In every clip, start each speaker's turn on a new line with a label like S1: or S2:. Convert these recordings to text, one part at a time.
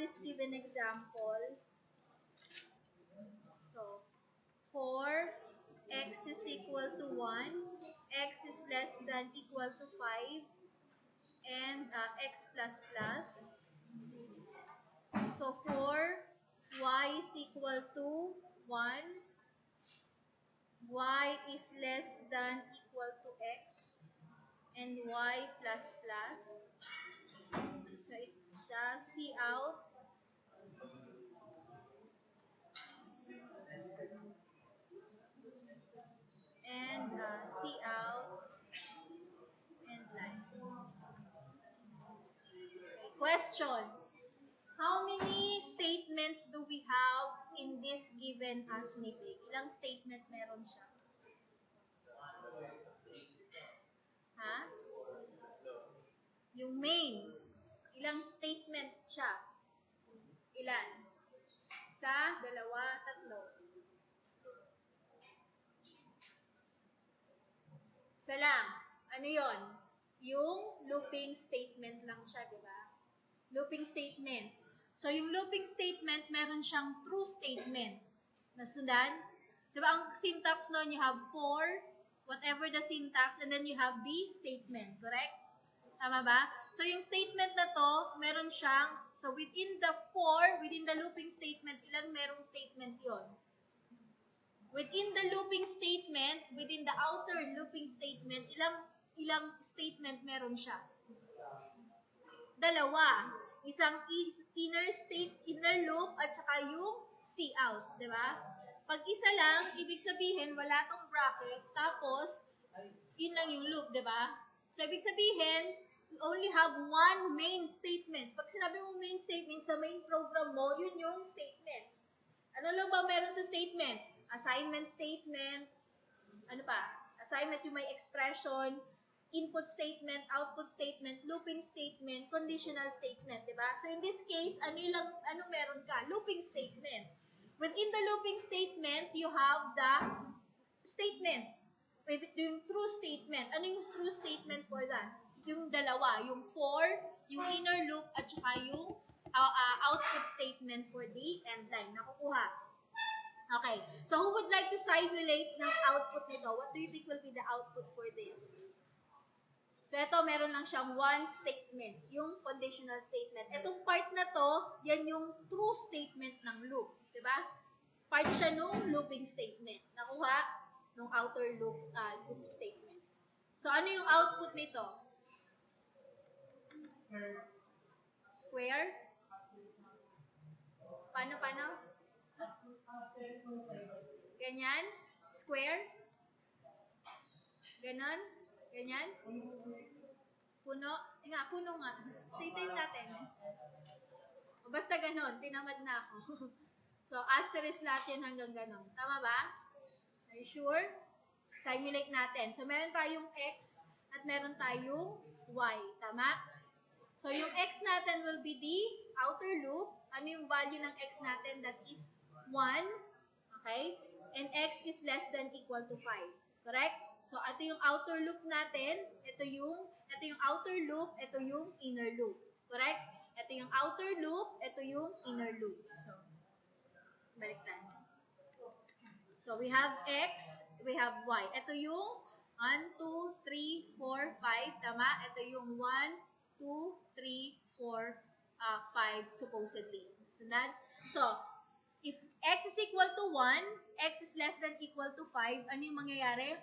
S1: this given example. So, for x is equal to 1, x is less than equal to 5, and x plus plus. So, for y is equal to 1, y is less than equal to x, and y plus plus. So, it does C out. And C out and line. Okay, question. How many statements do we have in this given snippet? Ilang statement meron siya? Ha? Yung main. Ilang statement siya? Ilan? Isa, dalawa, tatlo. Isa lang. Ano yon? Yung looping statement lang siya, di ba? Looping statement. So, yung looping statement, meron siyang true statement. Nasundan? So, ang syntax nun, you have for, whatever the syntax, and then you have the statement. Correct? Tama ba? So, yung statement na to, meron siyang, so within the for, within the looping statement, ilan merong statement yon? Within the looping statement, within the outer looping statement, ilang statement meron siya? Dalawa. Isang inner loop at saka yung C out, di ba? Pag isa lang, ibig sabihin wala tong bracket, tapos yun lang yung loop, di ba? So ibig sabihin, you only have one main statement. Pag sinabi mo main statement sa main program mo, yun yung statements. Ano lang ba meron sa statement? Assignment statement, ano pa? Assignment yung may expression, input statement, output statement, looping statement, conditional statement, di ba? So in this case, ano meron ka? Looping statement. Within the looping statement, you have the statement. Yung true statement. Ano yung true statement for that? Yung dalawa, yung for, yung inner loop, at saka yung output statement for the end line. Nakukuha. Okay. So who would like to simulate ng output nito? What do you think will be the output for this? So, ito, meron lang siyang one statement, yung conditional statement. Itong part na to, yan yung true statement ng loop. Diba? Part siya nung looping statement. Nakuha nung outer loop statement. So, ano yung output nito? Square? Paano? Ganyan? Square? Ganon? Ganyan? Puno? Puno nga. Time natin. Basta ganon, tinamad na ako. So, asterisk lahat yun hanggang ganon. Tama ba? Are you sure? Simulate natin. So, meron tayong x at meron tayong y. Tama? So, yung x natin will be the outer loop. Ano yung value ng x natin? That is 1. Okay? And x is less than equal to 5. Correct? So, ito yung outer loop natin. Ito yung outer loop. Ito yung inner loop. Correct? Ito yung outer loop. Ito yung inner loop. So, baliktad. So, we have x. We have y. Ito yung 1, 2, 3, 4, 5. Tama? Ito yung 1, 2, 3, 4, 5 supposedly. So, if x is equal to 1, x is less than equal to 5, ano yung mangyayari?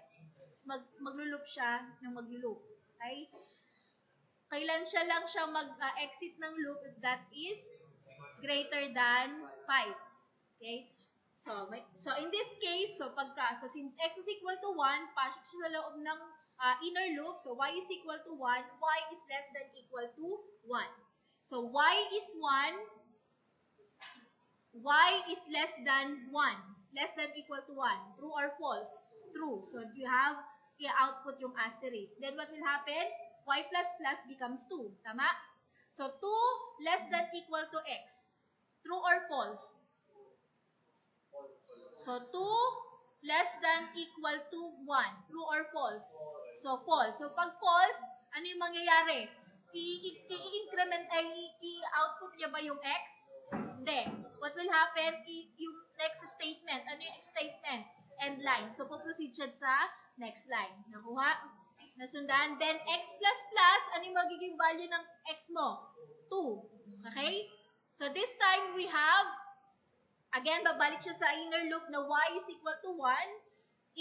S1: Maglo-loop siya ng maglo-loop. Okay? Kailan siya lang siya mag-exit ng loop if that is greater than 5. Okay? So in this case, since x is equal to 1, pasok siya sa loob ng inner loop. So y is equal to 1, y is less than equal to 1. So y is 1, y is less than 1. Less than equal to 1. True or false? True. So you have output yung asterisk. Then what will happen? Y plus plus becomes 2. Tama? So 2 less than equal to x. True or false? So 2 less than equal to 1. True or false? So false. So pag false, ano yung mangyayari? i-increment ay i-output niya ba yung x? Hindi. What will happen, yung next statement, ano yung statement? End line. So, puproceed siya sa next line. Nakuha? Nasundan? Then, x plus plus, ano yung magiging value ng x mo? 2. Okay? So, this time we have, again, babalik siya sa inner loop na y is equal to 1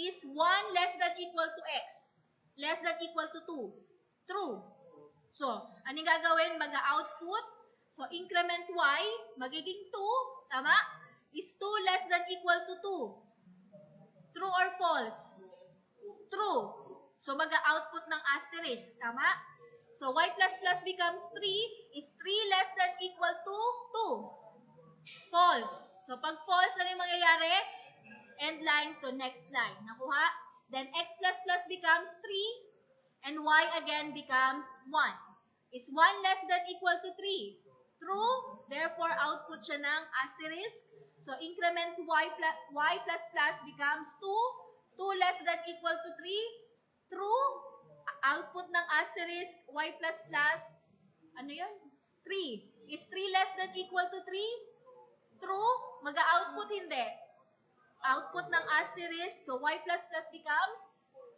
S1: is 1 less than equal to x. Less than equal to 2. True. So, anong gagawin? Mag-output. So, increment y, magiging 2, tama? Is 2 less than equal to 2. True or false? True. So, mag-output ng asterisk, tama? So, y plus plus becomes 3 is 3 less than equal to 2. False. So, pag false, ano yung mangyayari? End line, so next line. Nakuha? Then, x plus plus becomes 3 and y again becomes 1. Is 1 less than equal to 3? True. Therefore, output siya ng asterisk. So, increment y plus plus becomes 2. 2 less than equal to 3? True. Output ng asterisk, y plus plus, ano yun? 3. Is 3 less than equal to 3? True. Mag-output hindi. Output ng asterisk, so y plus plus becomes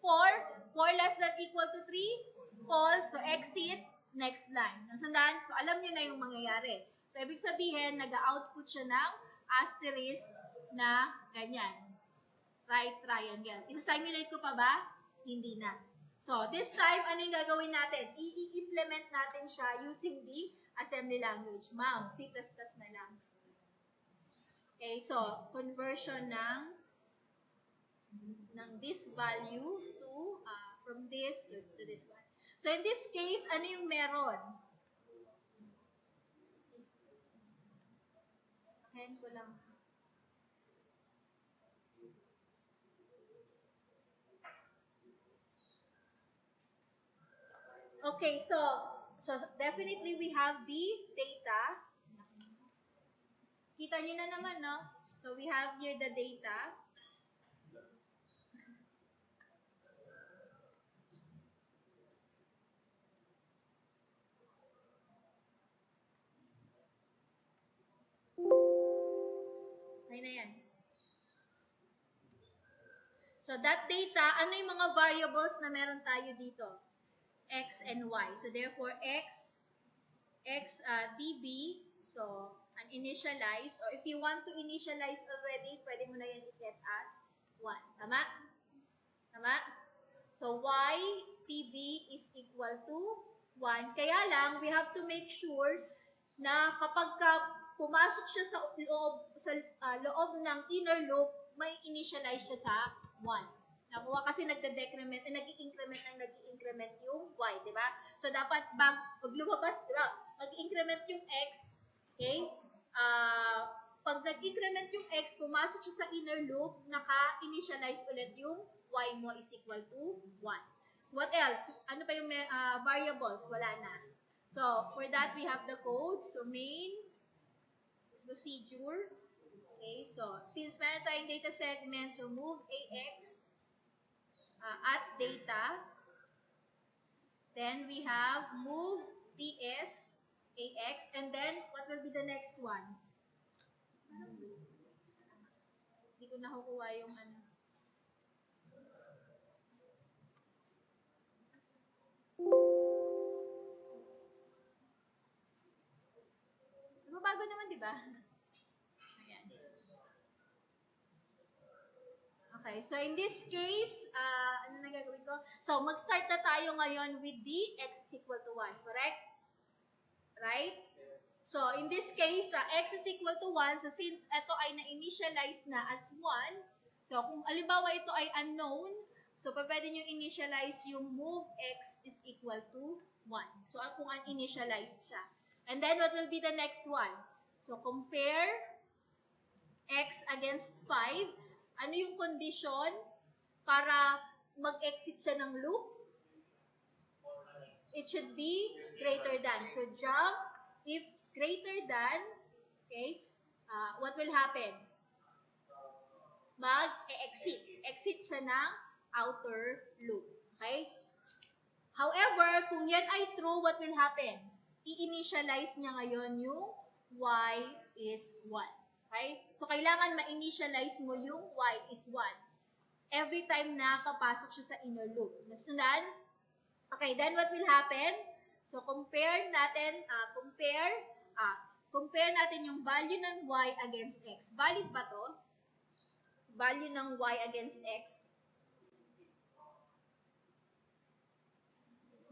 S1: 4. 4 less than equal to 3? False. So, exit. Next line. Nasundan? So, alam nyo na yung mangyayari. So, ibig sabihin, nag-output siya ng asterisk na ganyan. Right triangle. Isa-simulate ko pa ba? Hindi na. So, this time, ano yung gagawin natin? I-implement natin siya using the assembly language. Ma'am, C++ na lang. Okay, so, conversion ng this value to, from this to this one. So, in this case, ano yung meron? Hand ko lang. Okay, so definitely we have the data. Kita nyo na naman, no? So, we have here the data. Ayun na yan. So, that data, ano yung mga variables na meron tayo dito? X and Y. So, therefore, X dB, so, uninitialize. Or if you want to initialize already, pwede mo na yan iset as 1. Tama? Tama? So, Y dB is equal to 1. Kaya lang, we have to make sure na kapag pumasok siya sa loob ng inner loop, may initialize siya sa 1. Nakuha kasi nagde-decrement, nag-i-increment yung y, di ba? So, dapat pag lumabas, di ba? Mag-increment yung x, okay? Pag nag-increment yung x, pumasok siya sa inner loop, naka-initialize ulit yung y mo is equal to 1. So, what else? Ano pa yung variables? Wala na. So, for that, we have the code. So, main, procedure. Okay, so, since meron tayong data segment, so move AX at data. Then, we have move TS AX. And then, what will be the next one? Hindi ko nakukuha yung ano. Bago naman, di ba? Ayan. Okay, so in this case, ano na gagawin ko? So, mag-start na tayo ngayon with the x is equal to 1, correct? Right? So, in this case, x is equal to 1, so since ito ay na-initialize na as 1, so kung alimbawa ito ay unknown, so pwede nyo initialize yung move x is equal to 1. So, kung uninitialized siya. And then, what will be the next one? So, compare x against 5. Ano yung condition para mag-exit siya ng loop? It should be greater than. So, jump if greater than, okay, what will happen? Mag-exit. Exit siya ng outer loop. Okay? However, kung yan ay true, what will happen? I-initialize niya ngayon yung y is 1. Okay? So, kailangan ma-initialize mo yung y is 1 every time na papasok siya sa inner loop. Nasundan? Okay, then what will happen? So, compare natin yung value ng y against x. Valid ba to? Value ng y against x?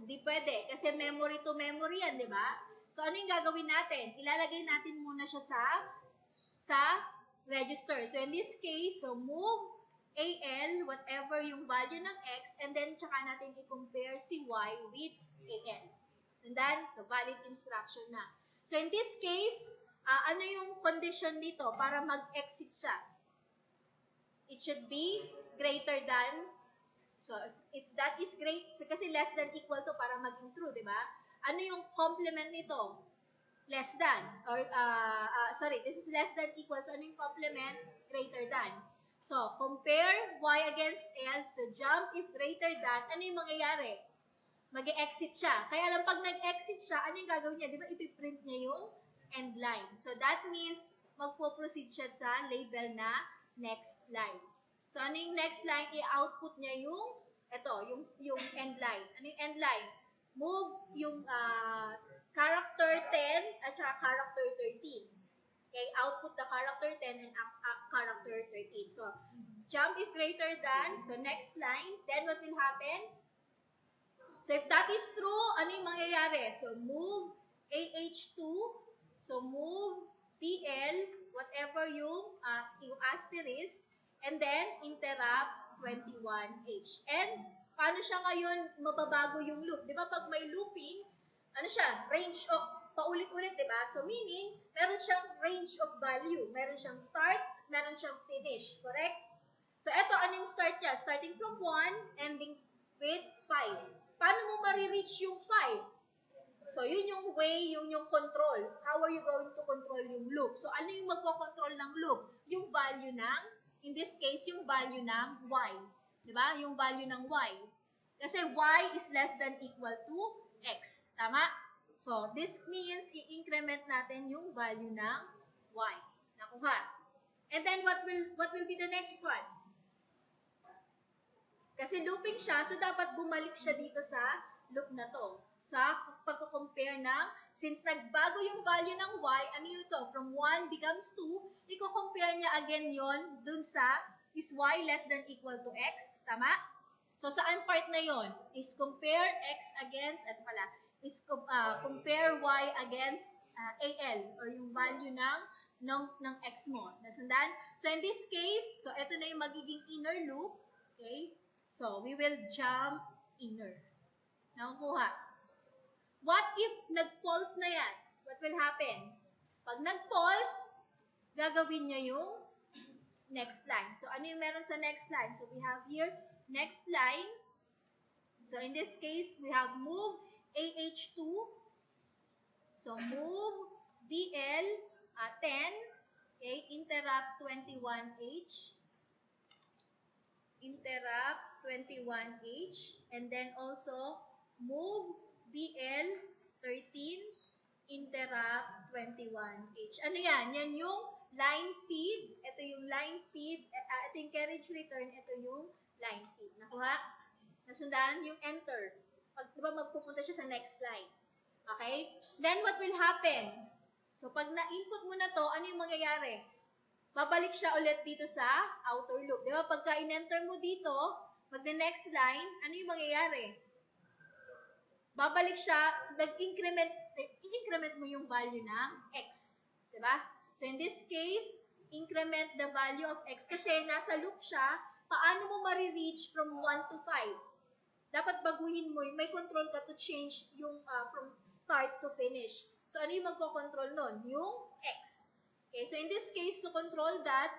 S1: Hindi pwede, kasi memory to memory yan, di ba? So, ano yung gagawin natin? Ilalagay natin muna siya sa register. So, in this case, so move AL, whatever yung value ng x, and then tsaka natin i-compare si y with AL. Sundan? So, valid instruction na. So, in this case, ano yung condition dito para mag-exit siya? It should be greater than. So, if that is great, kasi less than equal to para maging true, di ba? Ano yung complement nito? Less than. Or, this is less than equal. So, ano yung complement? Greater than. So, compare y against L. So, jump if greater than. Ano yung mangyayari? Mag-exit siya. Kaya lang, pag nag-exit siya, ano yung gagawin niya? Di ba, ipiprint niya yung end line. So, that means, magpo-proceed siya sa label na next line. So, ano yung next line? I-output niya yung end line. Ano yung end line? Move yung character 10 at saka character 13. Okay, output the character 10 and character 13. So, jump if greater than. So, next line. Then, what will happen? So, if that is true, ano yung mangyayari? So, move AH2. So, move TL, whatever yung asterisk. And then, interrupt 21H. And, paano siya ngayon mababago yung loop? Di ba pag may looping, ano siya? Range of, paulit-ulit, di ba? So, meaning, meron siyang range of value. Meron siyang start, meron siyang finish. Correct? So, eto, ano yung start niya? Starting from 1, ending with 5. Paano mo marireach yung 5? So, yun yung way, yun yung control. How are you going to control yung loop? So, ano yung magko-control ng loop? Yung value ng, in this case, yung value ng y. Diba? Yung value ng y. Kasi y is less than equal to x. Tama? So, this means i-increment natin yung value ng y. Nakuha. And then, what will be the next one? Kasi looping siya, so dapat bumalik siya dito sa loop na to. Sa pagko-compare ng, since nagbago yung value ng y, ano yun to? From 1 becomes 2, i-compare niya again yon dun sa, is y less than equal to x? Tama? So, saan part na yon? Is compare x against, compare y against AL, or yung value ng x mo. Nasundan? So, in this case, so ito na yung magiging inner loop. Okay? So, we will jump inner. Nakukuha. What if nag-false na yan? What will happen? Pag nag-false, gagawin niya yung next line. So, ano yung meron sa next line? So, we have here, next line. So, in this case, we have move AH2. So, move DL 10. Okay, interrupt 21H. Interrupt 21H, and then also move BL 13, interrupt 21H. Ano yan? Yan yung line feed. Ito yung line feed. Ito yung carriage return. Ito yung line feed. Nakuha? Nasundan? Yung enter. Diba magpupunta siya sa next line. Okay? Then what will happen? So pag na-input mo na to, ano yung mangyayari? Babalik siya ulit dito sa outer loop. Di ba? Pagka in-enter mo dito, mag-next line, ano yung mangyayari? Babalik siya, i-increment mo yung value ng x. Di ba? So, in this case, increment the value of x. Kasi nasa loop siya, paano mo marireach from 1 to 5? Dapat baguhin mo, may control ka to change yung from start to finish. So, ano yung magko-control nun? Yung x. Okay, so in this case, to control that,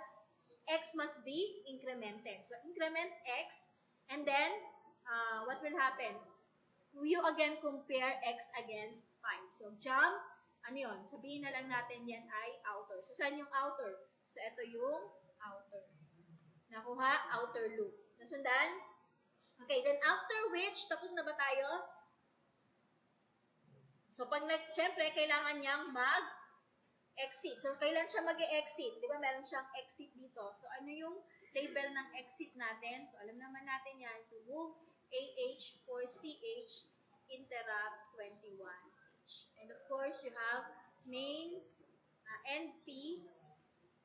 S1: x must be incremented. So, increment x, and then, what will happen? You again compare x against 5. So, jump, ano yun? Sabihin na lang natin yan ay outer. So, saan yung outer? So, ito yung outer. Nakuha? Outer loop. Nasundan? Okay, then after which, tapos na ba tayo? So, syempre, kailangan niyang mag-exit. So, kailan siya mag-exit? Di ba, meron siyang exit dito. So, ano yung label ng exit natin? So, alam naman natin yan. So, move AH for CH, interrupt 21H. And of course, you have main, end P,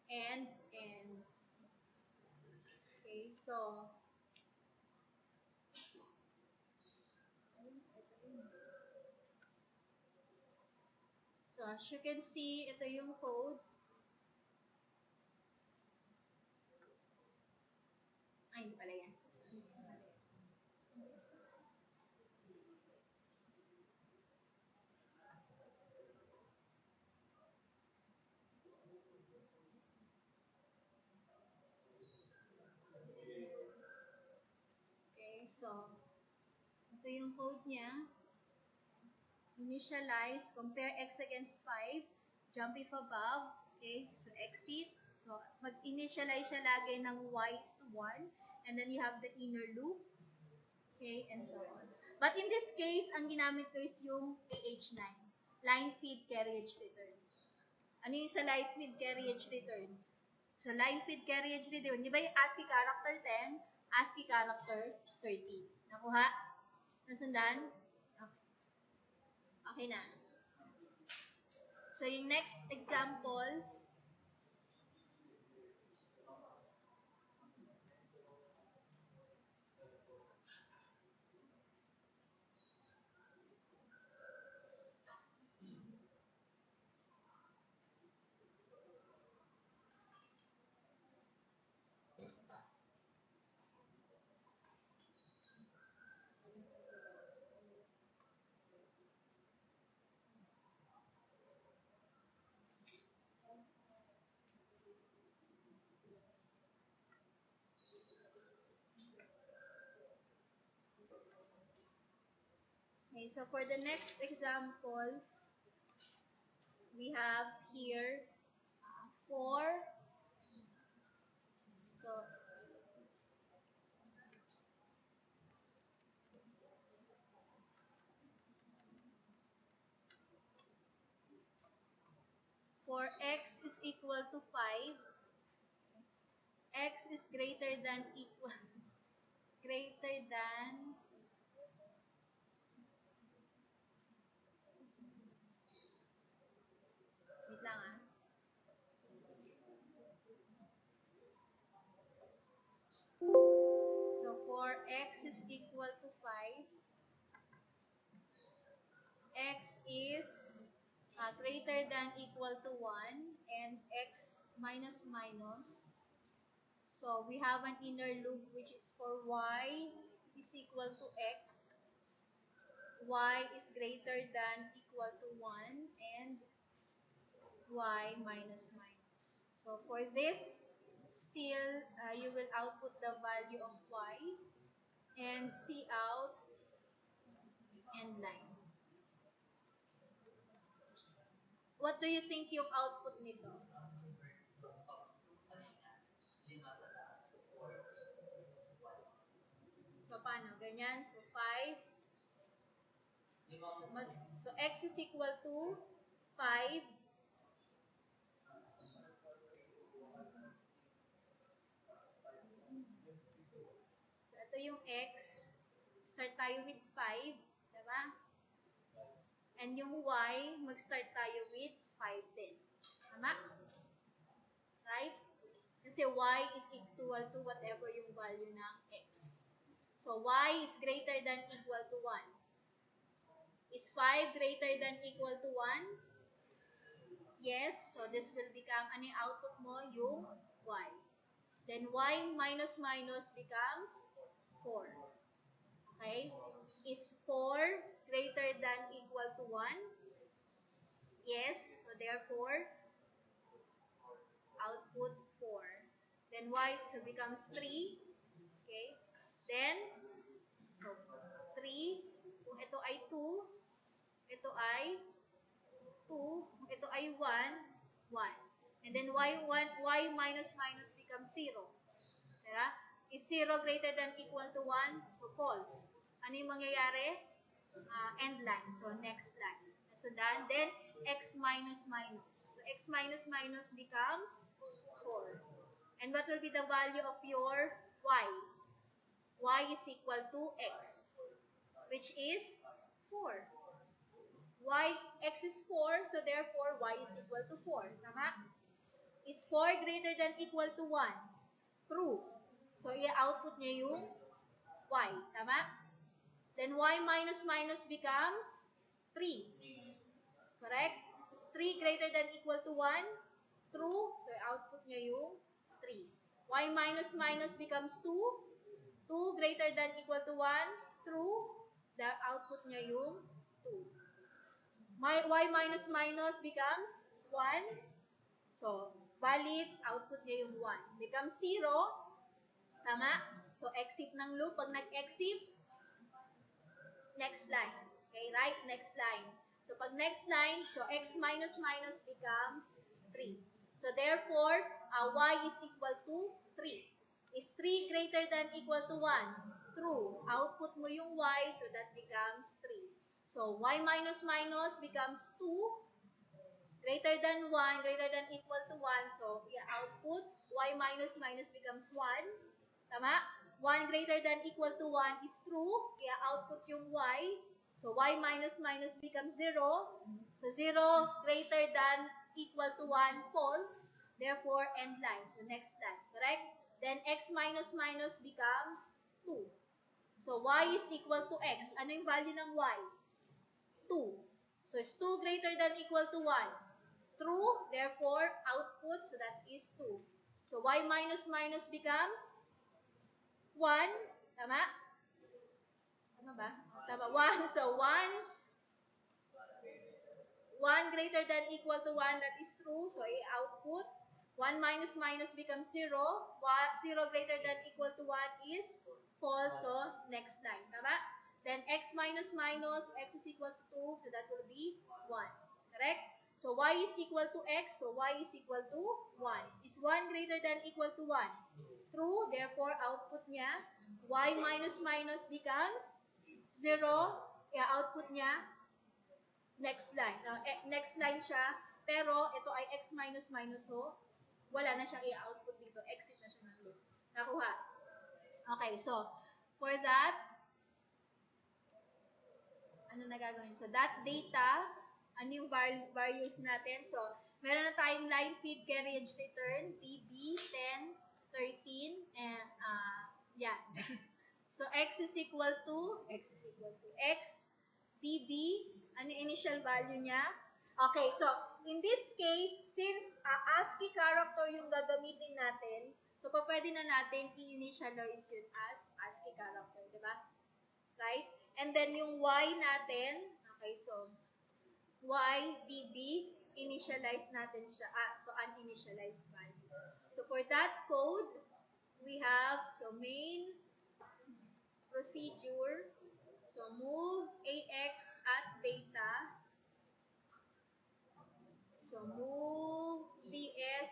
S1: and N. Okay, so, as you can see, ito yung code. Ay, hindi pala yan. Okay, so, ito yung code niya. Initialize, compare x against 5, jump if above, okay, so exit. So, mag-initialize siya lagi ng y is to 1, and then you have the inner loop, okay, and so on. But in this case, ang ginamit ko is yung AH9, line feed carriage return. Ano yung sa line feed carriage return? So, line feed carriage return, di ba yung ASCII character 10, ASCII character 30? Nakuha? Nasundan? Okay na. So, yung next example, okay, so for the next example, we have here 4. So, for x is equal to 5, x is greater than greater than, wait lang ah. So, for x is equal to 5, x is greater than equal to 1, and x minus minus. So, we have an inner loop which is for y is equal to x, y is greater than equal to 1, and y minus minus. So, for this, still, you will output the value of y and see out end line. What do you think yung output nito? So, paano? Ganyan. So, 5. So, x is equal to 5. So, ito yung x. Start tayo with 5. Diba? And yung y, mag-start tayo with 5 din. Tama? Right? Kasi y is equal to whatever yung value ng x. So, y is greater than equal to 1. Is 5 greater than equal to 1? Yes. So, this will become, ano yung output mo? Yung y. Then, y minus minus becomes 4. Okay? Is 4 greater than equal to 1? Yes. So, therefore, output 4. Then, y so becomes 3. Okay? Then, so, 3. Kung ito ay 2, ito ay 2, ito ay 1, 1. And then y minus minus becomes 0. Diba? Is 0 greater than equal to 1? So, false. Ano yung mangyayari? End line. So, next line. then x minus minus. So x minus minus becomes 4. And what will be the value of your y? Y is equal to x, which is 4. X is 4, so therefore y is equal to 4. Tama? Is 4 greater than equal to 1? True. So, i-output niya yung y. Tama? Then, y minus minus becomes 3. Correct? Is 3 greater than equal to 1? True. So, i-output niya yung 3. Y minus minus becomes 2. 2 greater than equal to 1? True. The output niya yung 2. Y minus minus becomes 1. So, valid, output niya yung 1. Becomes 0. Tama? So, exit ng loop. Pag nag-exit, next line. Okay, right? Next line. So, pag next line, so x minus minus becomes 3. So, therefore, y is equal to 3. Is 3 greater than equal to 1? True. Output mo yung y, so that becomes 3. So, y minus minus becomes 2. Greater than 1, greater than equal to 1. So, output, y minus minus becomes 1. Tama? 1 greater than equal to 1 is true. Kaya output yung y. So, y minus minus becomes 0. So, 0 greater than equal to 1 false. Therefore, end line. So, next line. Correct? Then, x minus minus becomes 2. So, y is equal to x. Ano yung value ng y? 2. So, is 2 greater than equal to 1? True. Therefore, output, so that is 2. So, y minus minus becomes 1. Tama? Tama ba? Tama. 1. So, 1 greater than equal to 1, that is true. So, output. 1 minus minus becomes 0. 0 greater than equal to 1 is false. So, next line. Tama? Then, x minus minus, x is equal to 2. So, that will be 1. Correct? So, y is equal to x. So, y is equal to 1. Is 1 greater than equal to 1? True. Therefore, output niya, y minus minus becomes 0. Kaya output niya, next line. Next line siya, pero ito ay x minus minus. So, wala na siyang i-output dito. Exit na siya ng loop. Nakuha. Okay, so, for that, ano na gagawin? So, that data, ano yung values natin? So, meron na tayong line feed carriage return, TB, 10, 13, and, yan. So, x is equal to x, TB, ano yung initial value niya? Okay, so, in this case, since ASCII character yung gagamitin natin, so, pwede na natin i-initialize yun as ASCII character, di ba? Right? And then, yung y natin, okay, so, y, db, initialize natin siya, so, uninitialized value. So, for that code, we have, so, main procedure, so, move ax at data, so, move ds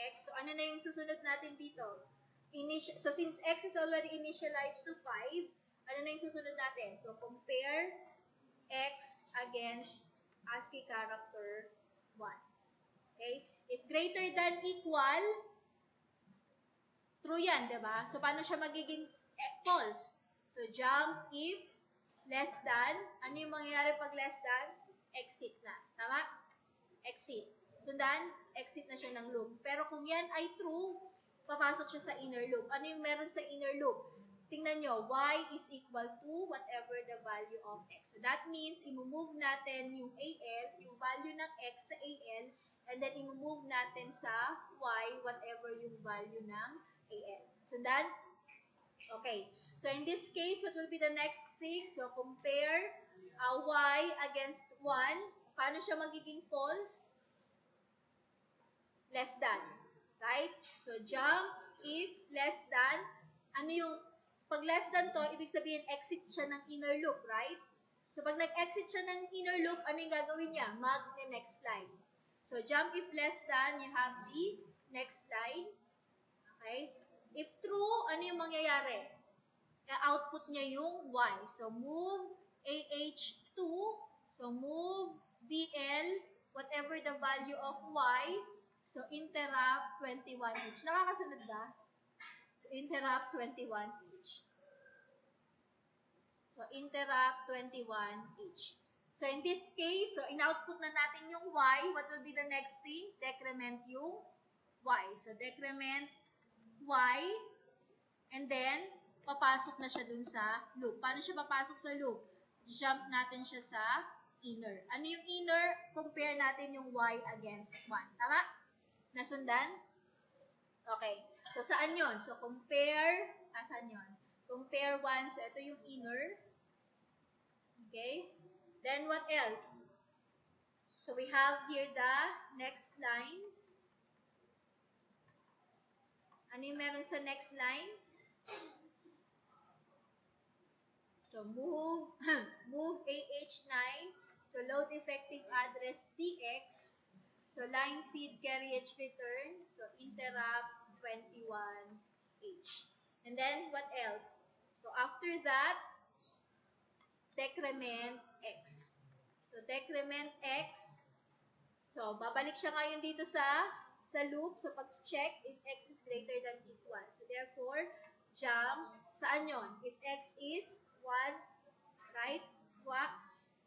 S1: ax. So, ano na yung susunod natin dito? So, since x is already initialized to 5, ano na yung susunod natin? So, compare x against ASCII character 1. Okay? If greater than equal, true yan, diba? So, paano siya magiging false? So, jump if less than. Ano yung mangyayari pag less than? Exit na. Tama? Exit. Sundan, exit na siya ng loop. Pero kung yan ay true, papasok siya sa inner loop. Ano yung meron sa inner loop? Tingnan nyo, y is equal to whatever the value of x. So, that means, imumove natin yung AL, yung value ng x sa AL, and then imumove natin sa y, whatever yung value ng AL. So, then, okay. So, in this case, what will be the next thing? So, compare y against 1. Paano siya magiging false? Less than. Right? So, jump if less than. Ano yung pag less than to, ibig sabihin, exit siya ng inner loop, right? So, pag nag-exit siya ng inner loop, ano yung gagawin niya? Mag-next line. So, jump if less than, you have the next line. Okay? If true, ano yung mangyayari? Output niya yung y. So, move AH2. So, move BL, whatever the value of Y, so interrupt 21H. Nakakasunod ba? So interrupt 21H. So interrupt 21H. So in this case, so in-output na natin yung Y. What will be the next thing? Decrement yung Y. So decrement Y. And then, papasok na siya dun sa loop. Paano siya papasok sa loop? Jump natin siya sa inner. Ano yung inner? Compare natin yung Y against 1. Tama? Nasundan? Okay. So, saan yon? So, compare, saan yon? Compare 1. So, ito yung inner. Okay? Then, what else? So, we have here the next line. Ano yung meron sa next line? So, move, move AH9. So, load effective address TX. So, line feed carriage return. So, interrupt 21H. And then, what else? So, after that, decrement X. So, decrement X. So, babalik siya ngayon dito sa loop, sa pag-check if X is greater than equal. So, therefore, jump, saan yun? If X is 1, right?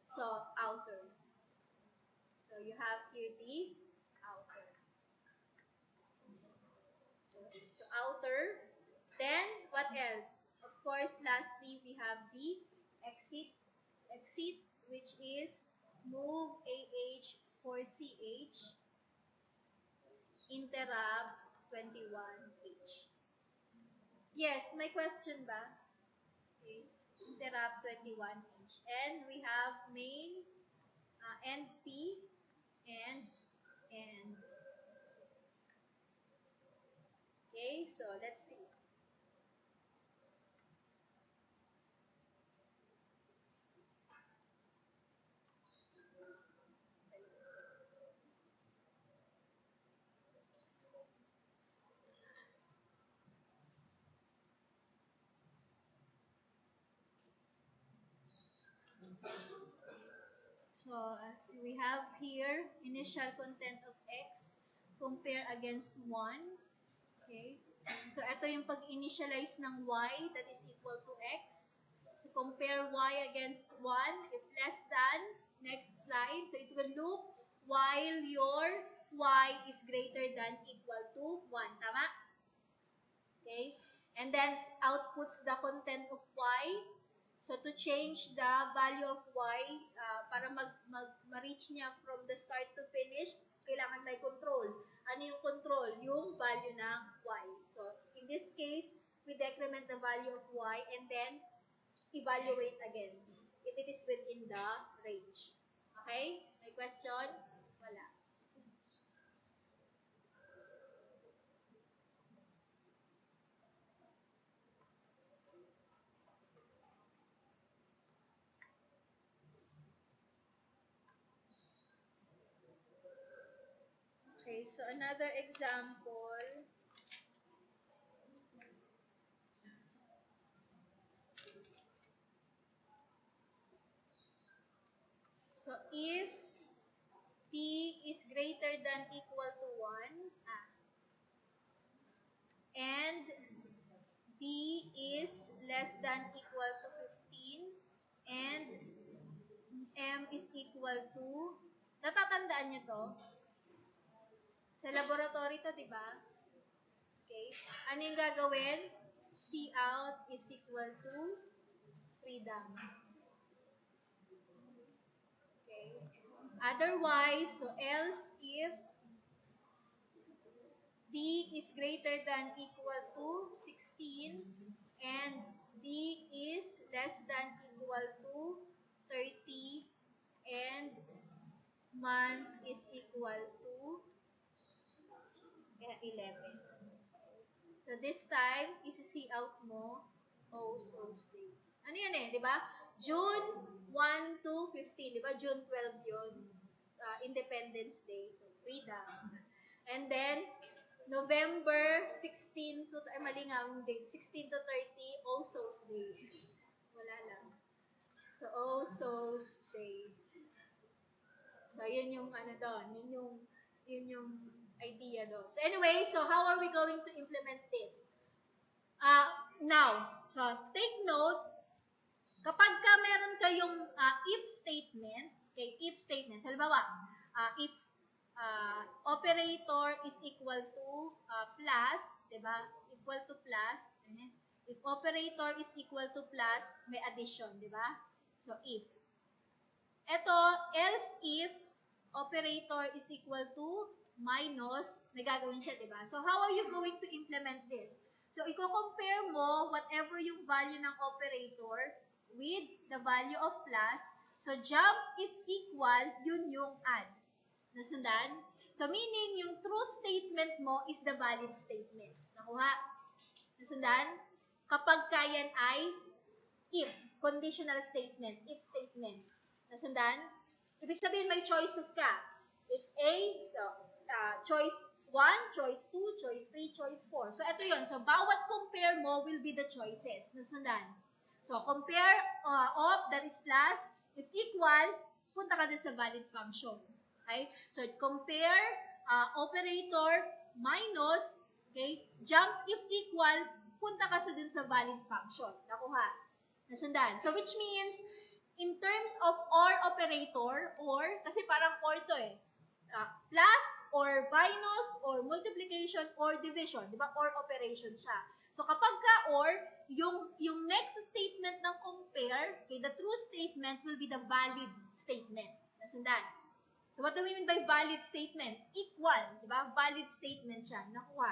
S1: So, outer. So, you have here the outer. So outer. Then, what else? Of course, lastly, we have the exit. Exit, which is move AH for CH, interrupt 21H. Yes, may question ba? Okay. Interrupt 21H. And we have main, end P, and. Okay, so let's see. So, we have here initial content of X, compare against 1. Okay? So, ito yung pag-initialize ng Y that is equal to X. So, compare Y against 1. If less than, next line. So, it will loop while your Y is greater than equal to 1. Tama? Okay? And then, outputs the content of Y. So, to change the value of Y, para ma-reach niya from the start to finish, kailangan may control. Ano yung control? Yung value ng Y. So, in this case, we decrement the value of Y and then evaluate again if it is within the range. Okay? May question? Wala. Okay, so another example. So, if T is greater than equal to 1, and D is less than equal to 15, and M is equal to, natatandaan nyo to? Sa laboratory to, di ba? Okay. Ano yung gagawin? C out is equal to freedom. Okay. Otherwise, so else if D is greater than equal to 16 and D is less than equal to 30 and month is equal to 11. So, this time, isi-see out mo, so stay. Ano yan di ba? June 1 to 15, di ba? June 12 yun. Independence Day. So, freedom. And then, November 16 to, mali nga ang date, 16 to 30, All Souls Day. Wala lang. So, All Souls Day. So, yun yung ano doon, yun yung idea doon. So, anyway, so how are we going to implement this? Now, so take note, kapag ka meron kayong if statement, okay, if statement, so, halimbawa, if operator is equal to plus, diba? Equal to plus, if operator is equal to plus, may addition, diba? So, if. Ito, else if operator is equal to minus, may gagawin siya, diba? So, how are you going to implement this? So, i-compare mo whatever yung value ng operator with the value of plus. So, jump if equal, yun yung add. Nasundan? So, meaning, yung true statement mo is the valid statement. Nakuha? Nasundan? Kapag kayan ay if, conditional statement, if statement. Nasundan? Ibig sabihin, may choices ka. If A, so, choice 1, choice 2, choice 3, choice 4. So, ito yun. So, bawat compare mo will be the choices. Nasundan? So, compare of, that is plus. If equal, punta ka din sa valid function. Okay? So, compare operator minus, okay? Jump if equal, punta ka sa din sa valid function. Nakuha? Nasundan? So, which means, in terms of OR operator, or, kasi parang OR to eh, plus, or minus, or multiplication, or division. Di ba? OR operation siya. So, kapag ka OR, yung next statement ng compare, okay, the true statement will be the valid statement. Nasundan? So, what do we mean by valid statement? Equal. Di ba? Valid statement siya. Nakuha.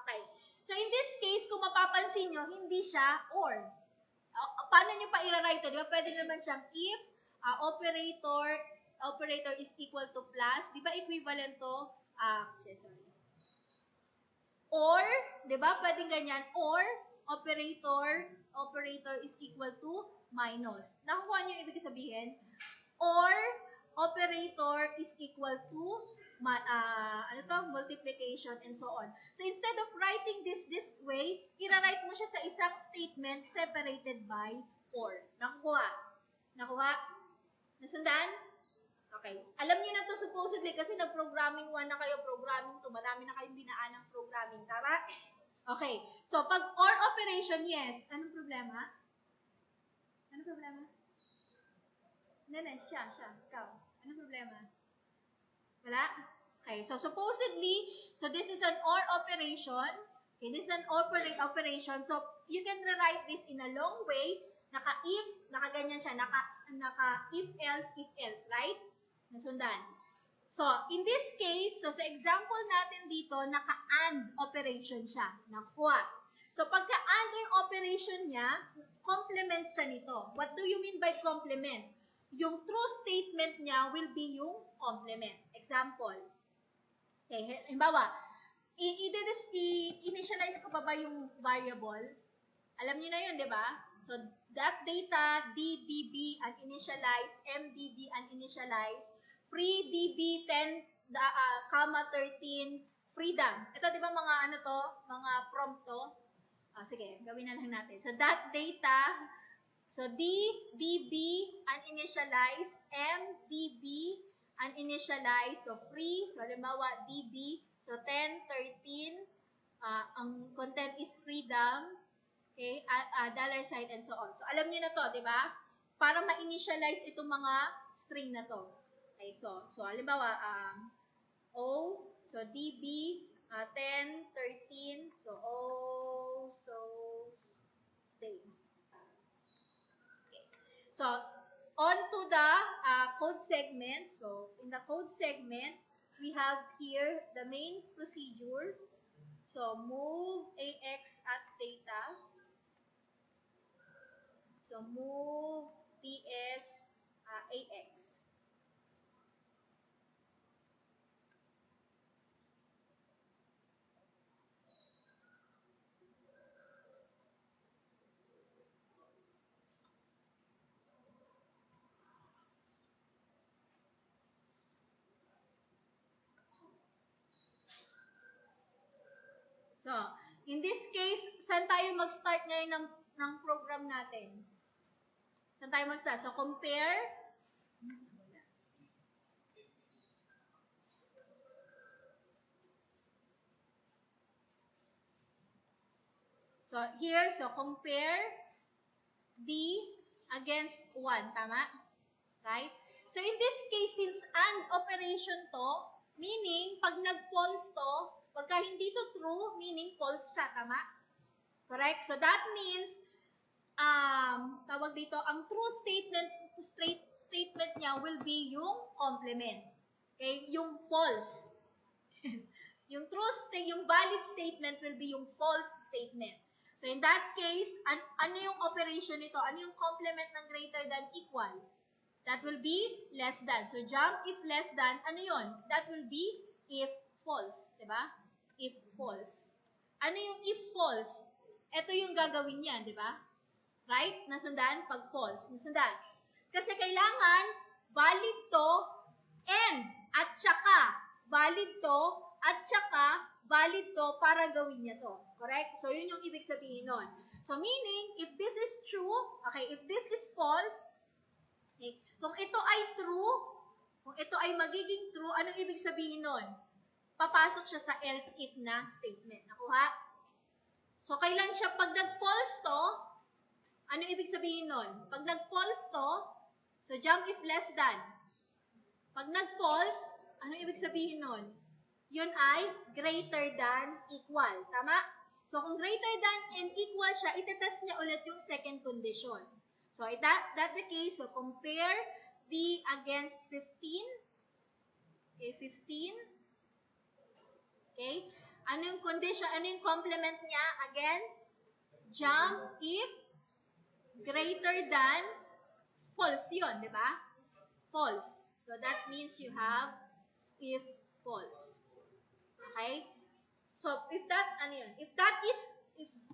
S1: Okay. So, in this case, kung mapapansin nyo, hindi siya OR. Paano nyo pa i-write ito? Di ba? Pwede naman siyang if operator is equal to plus. Di ba equivalent to, sorry. Or, di ba? Pwedeng ganyan. Or, operator is equal to minus. Nakuha nyo yung ibig sabihin? Or, operator is equal to multiplication and so on. So, instead of writing this way, i-write mo siya sa isang statement separated by or. Nakuha? Nakuha? Nasundan? Okay. Alam niyo na to supposedly kasi nag-programming 1 na kayo, programming 2, marami na kayong dinaan ng programming. Tama? Okay. So, pag or operation, yes. Anong problema? Anong problema? Nene, siya. Ikaw. Anong problema? Wala? Okay, so supposedly, so this is an OR operation. Okay, this is an operation. So, you can rewrite this in a long way. Naka-if, naka-ganyan siya. Naka-if-else, right? Nasundan. So, in this case, so sa example natin dito, naka-and operation siya. Nakuha. So, pagka-and yung operation niya, complement siya nito. What do you mean by complement? Yung true statement niya will be yung complement. Example. Okay, halimbawa, i-initialize ko pa ba yung variable? Alam niyo na yun, di ba? So, that data, DDB uninitialize, MDB uninitialize, free DB 10, 13, freedom. Ito, di ba mga ano to? Mga prompt to? Sige, gawin na lang natin. So, that data, so, DB uninitialize, MDB uninitialize, so free, so halimbawa DB, so 10, 13, ang content is freedom, okay, $sign and so on. So, alam niyo na to, di ba? Para ma-initialize itong mga string na to. Okay, so halimbawa, so DB, 10, 13, so day. So, on to the code segment. So, in the code segment, we have here the main procedure. So, move AX at data. So, move TS AX. So, in this case, saan tayo mag-start ngayon ng program natin? Saan tayo mag-start? So, compare. So, here, so compare D against 1. Tama? Right? So, in this case, since AND operation to, meaning, pag nag-false to, pagka hindi to true, meaning false siya. Tama? Correct? So, that means, tawag dito, ang true statement niya will be yung complement. Okay? Yung false. Yung yung valid statement will be yung false statement. So, in that case, ano yung operation nito? Ano yung complement ng greater than equal? That will be less than. So, jump if less than, ano yun? That will be if false. Diba? If false. Ano yung if false? Ito yung gagawin niyan, diba? Right? Nasundan? Pag false. Nasundan. Kasi kailangan valid to and at saka valid to at saka valid to para gawin niya to. Correct? So, yun yung ibig sabihin nun. So, meaning, if this is true, okay, if this is false, okay, kung ito ay true, kung ito ay magiging true, anong ibig sabihin nun? Papasok siya sa else if na statement. Nakuha? So, kailan siya, pag nag-false to, ano ibig sabihin nun? Pag nag-false to, so jump if less than. Pag nag-false, ano ibig sabihin nun? Yun ay greater than equal. Tama? So, kung greater than and equal siya, itetest niya ulit yung second condition. So, that the case. So, compare D against 15. Okay, 15. Okay? Ano yung condition? Ano yung complement niya? Again, jump if greater than false yun, di ba? False. So, that means you have if false. Okay? So, if that, ano yun? If that is,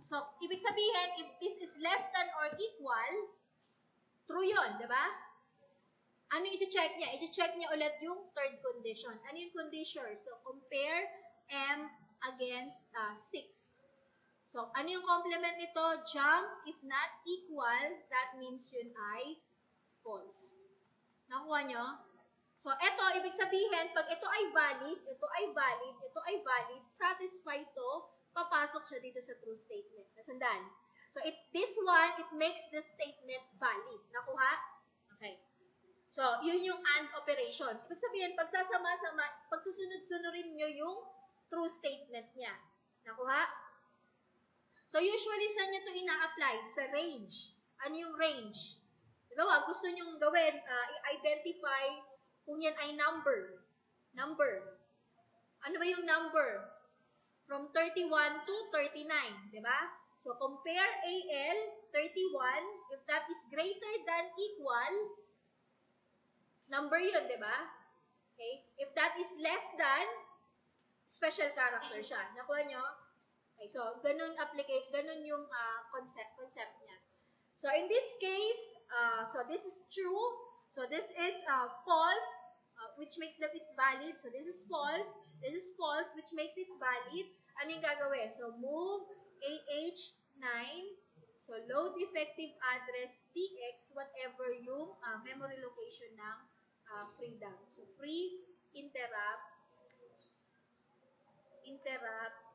S1: so, ibig sabihin, if this is less than or equal, true yun, di ba? Ano i-check niya? I-check niya ulit yung third condition. Ano yung condition? So, compare M against 6. So, ano yung complement nito? Jump, if not equal, that means yun ay false. Nakuha nyo? So, ito, ibig sabihin, pag ito ay valid, ito ay valid, ito ay valid, satisfied to, papasok siya dito sa true statement. Nasundan? So, this one, it makes the statement valid. Nakuha? Okay. So, yun yung AND operation. Ibig sabihin, pagsusunod-sunurin nyo yung true statement niya. Nakuha? So, usually, saan nyo ito ina-apply? Sa range. Ano yung range? Diba, gusto nyo gawin, i-identify kung yan ay number. Number. Ano ba yung number? From 31 to 39. Diba? So, compare AL, 31. If that is greater than equal, number yun, diba? Okay? If that is less than, special character siya. Nakuha nyo? Okay, so, ganun yung concept niya. So, in this case, so this is true. So, this is false, which makes it valid. So, this is false. This is false, which makes it valid. Ano yung gagawin? So, move AH9. So, load effective address TX, whatever yung memory location ng freedom. So, free interrupt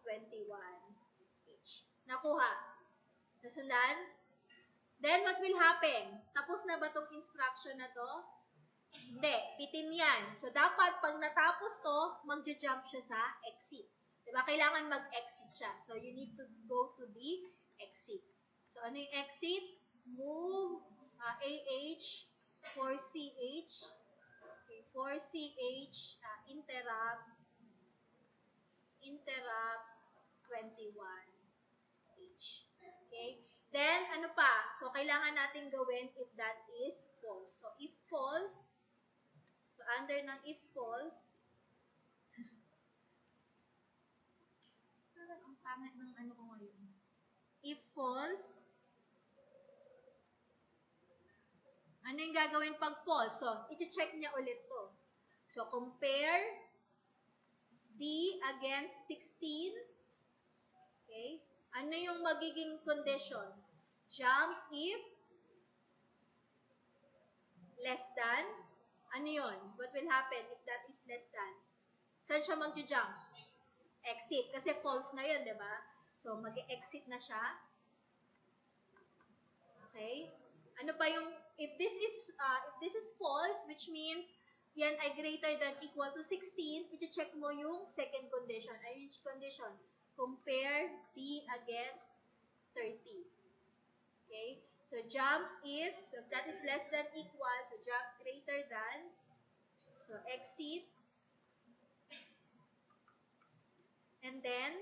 S1: 21H. Nakuha. Nasundan? Then, what will happen? Tapos na ba itong instruction na to? Hindi. Pitin yan. So, dapat pag natapos to, magja-jump siya sa exit. Diba? Kailangan mag-exit siya. So, you need to go to the exit. So, ano yung exit? Move AH 4CH. Okay, 4CH interrupt 21H. Okay? Then, ano pa? So, kailangan natin gawin if that is false. So, if false, so, under ng if false, ang pangit ng ano ko ngayon. If false, ano yung gagawin pag false? So, i-check niya ulit to. So, compare D against 16. Okay? Ano yung magiging condition? Jump if less than. Ano yun? What will happen if that is less than? Saan siya mag-jump? Exit. Kasi false na yun, di ba? So, mag-exit na siya. Okay? Ano pa yung, if this is false, which means yan ay greater than equal to 16, i-check mo yung second condition. Ay yung condition, compare D against 30. Okay? So jump if, so if that is less than equal, so jump greater than, so exit. And then,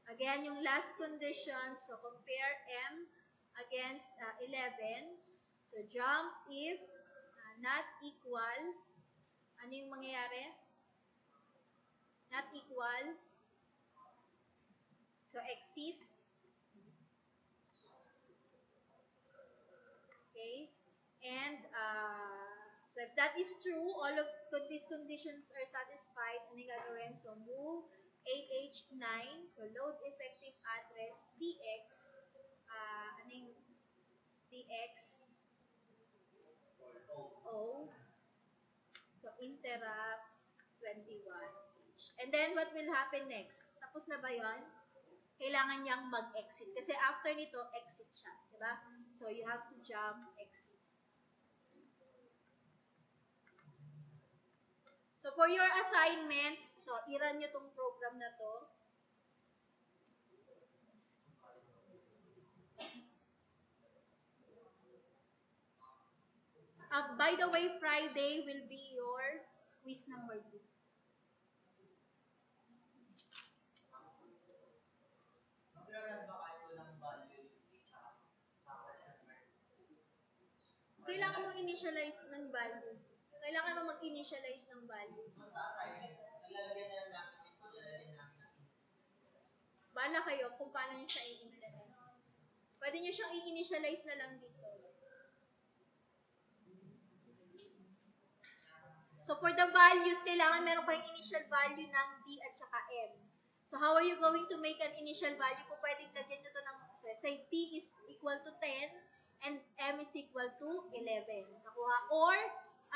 S1: again, yung last condition, so compare M against 11. So jump if not equal, ano yung mangyayari? Not equal. So exit. Okay? And, so if that is true, all of these conditions are satisfied, ano yung gagawin? So move AH9, so load effective address DX, ano yung DX O, so interrupt 21H. And then what will happen next? Tapos na ba yun? Kailangan niyang mag-exit. Kasi after nito, exit siya. Diba? So you have to jump exit. So for your assignment, so i-run nyo tong program na to. By the way, Friday will be your quiz number 2. Kailangan mong initialize ng value. Kailangan mong mag-initialize ng value.
S2: Sa assignment, nalalagyan na lang namin ito, nalalagyan namin ito.
S1: Bahala kayo kung paano nyo siya i-implement. Pwede nyo siyang i-initialize na lang dito. So for the values, kailangan meron kayong initial value ng D at saka M. So how are you going to make an initial value? Kung pwedeng lagyan nyo ito ng, say D is equal to 10 and M is equal to 11. Nakuha? Or,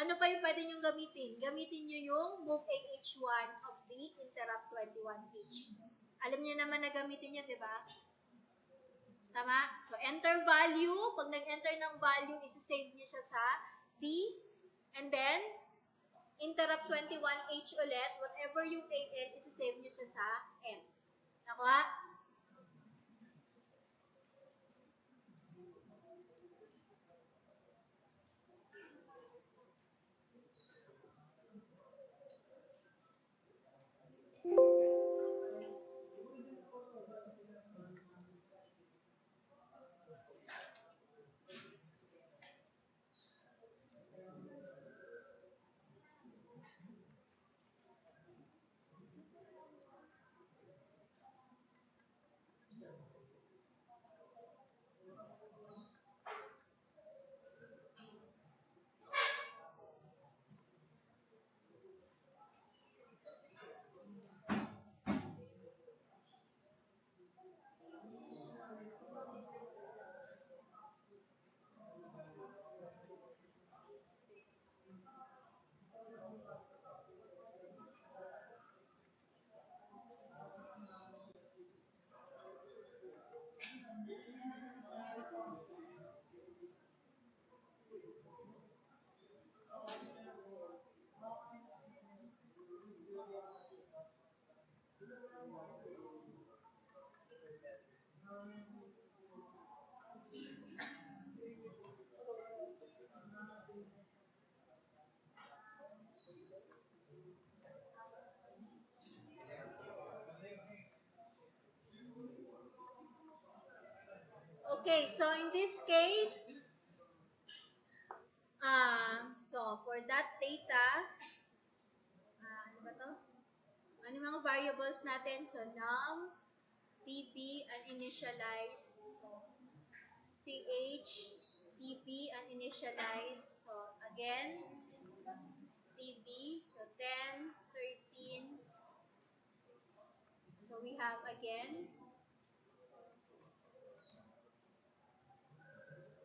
S1: ano pa yung pwede nyo gamitin? Gamitin nyo yung move AH1 of D interrupt 21H. Alam nyo naman na gamitin yun, di ba? Tama? So, enter value. Pag nag-enter ng value, isi-save nyo siya sa D. And then, interrupt 21H ulit. Whatever yung AL, isi-save nyo siya sa M. Nakuha? Okay, so in this case, so for that data, ano ba to? Ano yung mga variables natin? So num, db, uninitialized, so ch, db, uninitialized, so again, db, so 10, 13, so we have again,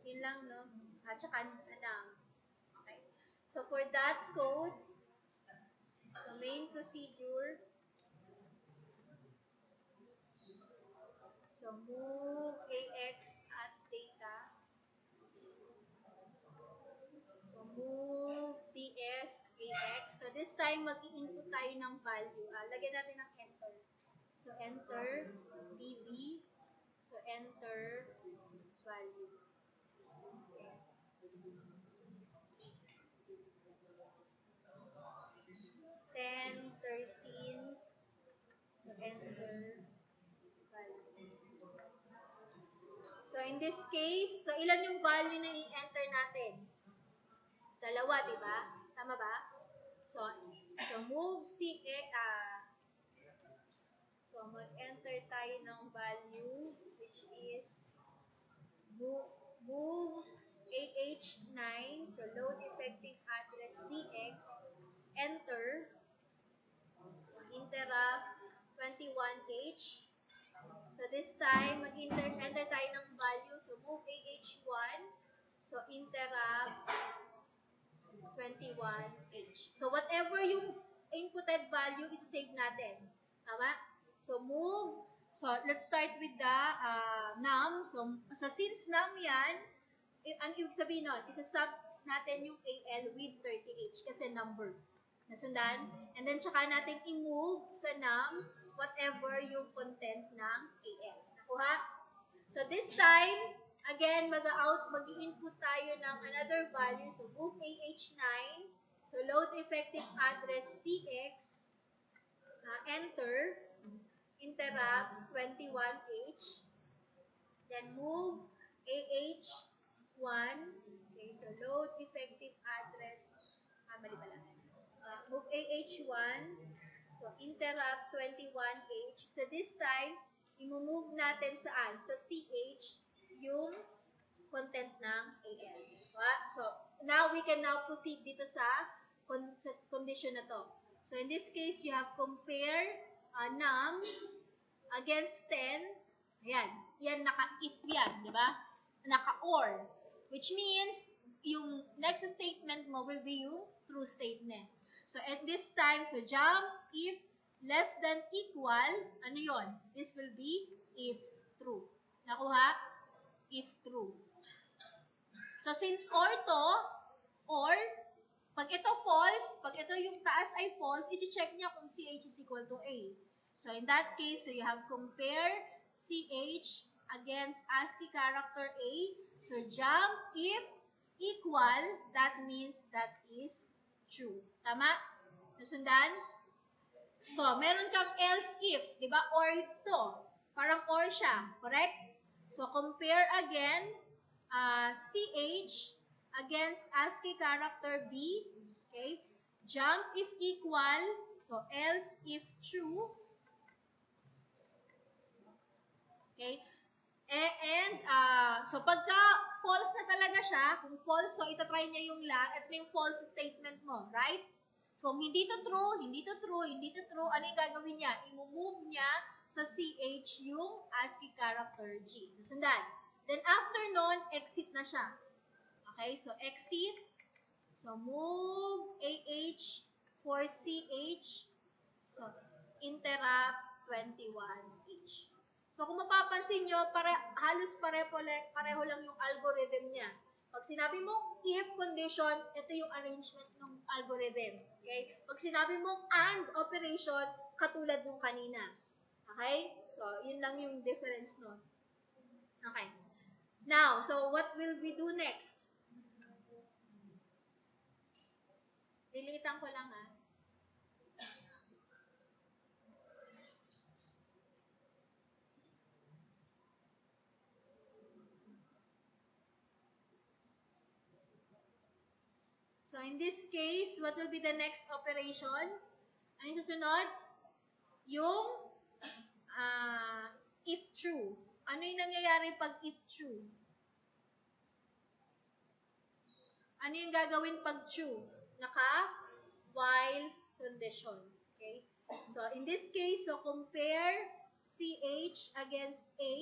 S1: yun lang, no? At saka num. Okay. So for that code, so main procedure, so move AX at data. move TS, AX. So this time, mag-i-input tayo ng value. Lagyan natin ng enter. So enter DB. So enter value. Okay. 10, 13. So enter value. So in this case, so ilan yung value na i-enter natin? Dalawa, di ba? Tama ba? So move so mag-enter tayo ng value which is move AH9, so load effective address DX, enter, so interrupt 21H. So this time, enter tayo ng value, so move AH1, so interrupt 21H. So whatever yung inputted value, isa-save natin. Tama? So move, so let's start with the num. So since num yan, ang ibig sabihin nun, isa-sub natin yung AL with 30H kasi number. Nasundan? And then tsaka natin i-move sa num whatever yung content ng AL. Nakuha? So this time, again, mag-i-input tayo ng another value. So move AH9. So load effective address TX. Enter. Interrupt 21H. Then move AH1. Okay, so load effective address. Mali pala. Move AH1. So interrupt 21H. So this time, i-move natin saan? Sa CH yung content ng AL. So now we can now proceed dito sa condition na to. So in this case, you have compare num against 10. Ayan. Yan, naka-if yan, di ba? Naka-or. Which means, yung next statement mo will be yung true statement. So at this time, so jump if less than equal, ano yon? This will be if true. Nakuha? If true. So since or to, or, pag ito false, pag ito yung taas ay false, i-check niya kung CH is equal to A. So in that case, so you have compare CH against ASCII character A. So jump if equal, that means that is true. Tama? Nasundan? So, meron kang else if, di ba? Or ito. Parang or siya. Correct? So, compare again CH against ASCII character B. Okay? Jump if equal. So, else if true. Okay? So pagka false na talaga siya, kung false, so itatry niya yung ito yung false statement mo, right? So kung hindi to true, hindi to true, hindi to true, ano yung gagawin niya? I-move niya sa CH yung ASCII character G. Nasundan. Then after nun, exit na siya. Okay, so exit. So move AH for CH. So interrupt 21H. So, kung mapapansin nyo, halos pareho lang yung algorithm niya. Pag sinabi mong if condition, ito yung arrangement ng algorithm. Okay? Pag sinabi mong and operation, katulad nung kanina. Okay? So, yun lang yung difference nun. Okay. Now, so what will we do next? Liliitan ko lang ha. So, in this case, what will be the next operation? Ano yung susunod? Yung if true. Ano yung nangyayari pag if true? Ano yung gagawin pag true? While condition. Okay? So, in this case, so compare CH against A.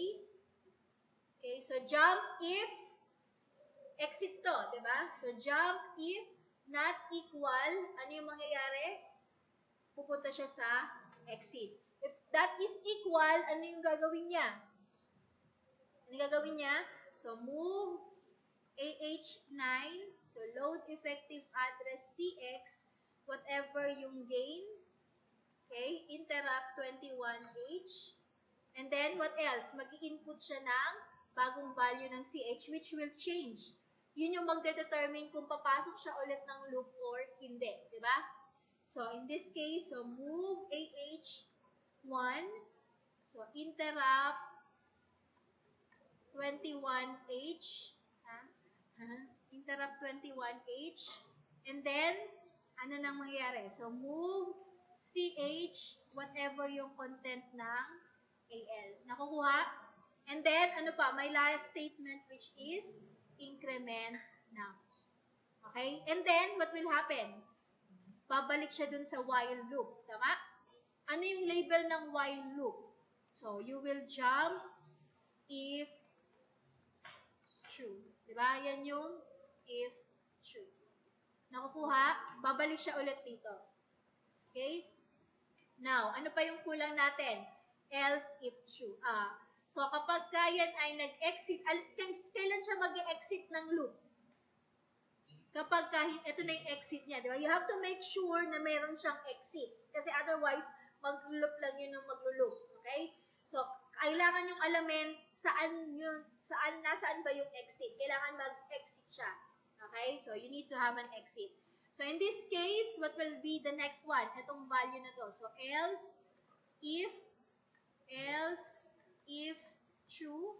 S1: Okay? So, jump if exit to, di ba? So, jump if not equal, ano yung mangyayari? Pupunta siya sa exit. If that is equal, ano yung gagawin niya? Ano yung gagawin niya? So, move AH9. So, load effective address TX, whatever yung gain, okay, interrupt 21H. And then, what else? Mag-i-input siya ng bagong value ng CH, which will change. Yun yung magde-determine kung papasok siya ulit ng loop or hindi. Diba? So, in this case, so move AH1. So, interrupt 21H. Interrupt 21H. And then, ano nang mangyayari? So, move CH, whatever yung content ng AL. Nakukuha? And then, ano pa? May last statement which is increment now. Okay? And then, what will happen? Babalik siya dun sa while loop. Tama? Ano yung label ng while loop? So, you will jump if true. Diba? Yan yung if true. Nakukuha? Babalik siya ulit dito. Okay? Now, ano pa yung kulang natin? Else if true. So, kapag yan ay nag-exit, kailan siya mag-exit ng loop? Kapag ito na yung exit niya, di ba? You have to make sure na mayroon siyang exit. Kasi otherwise, mag-loop lang yun ng mag-loop. Okay? So, kailangan yung alamin nasaan ba yung exit. Kailangan mag-exit siya. Okay? So, you need to have an exit. So, in this case, what will be the next one? Itong value na to. So, else if true,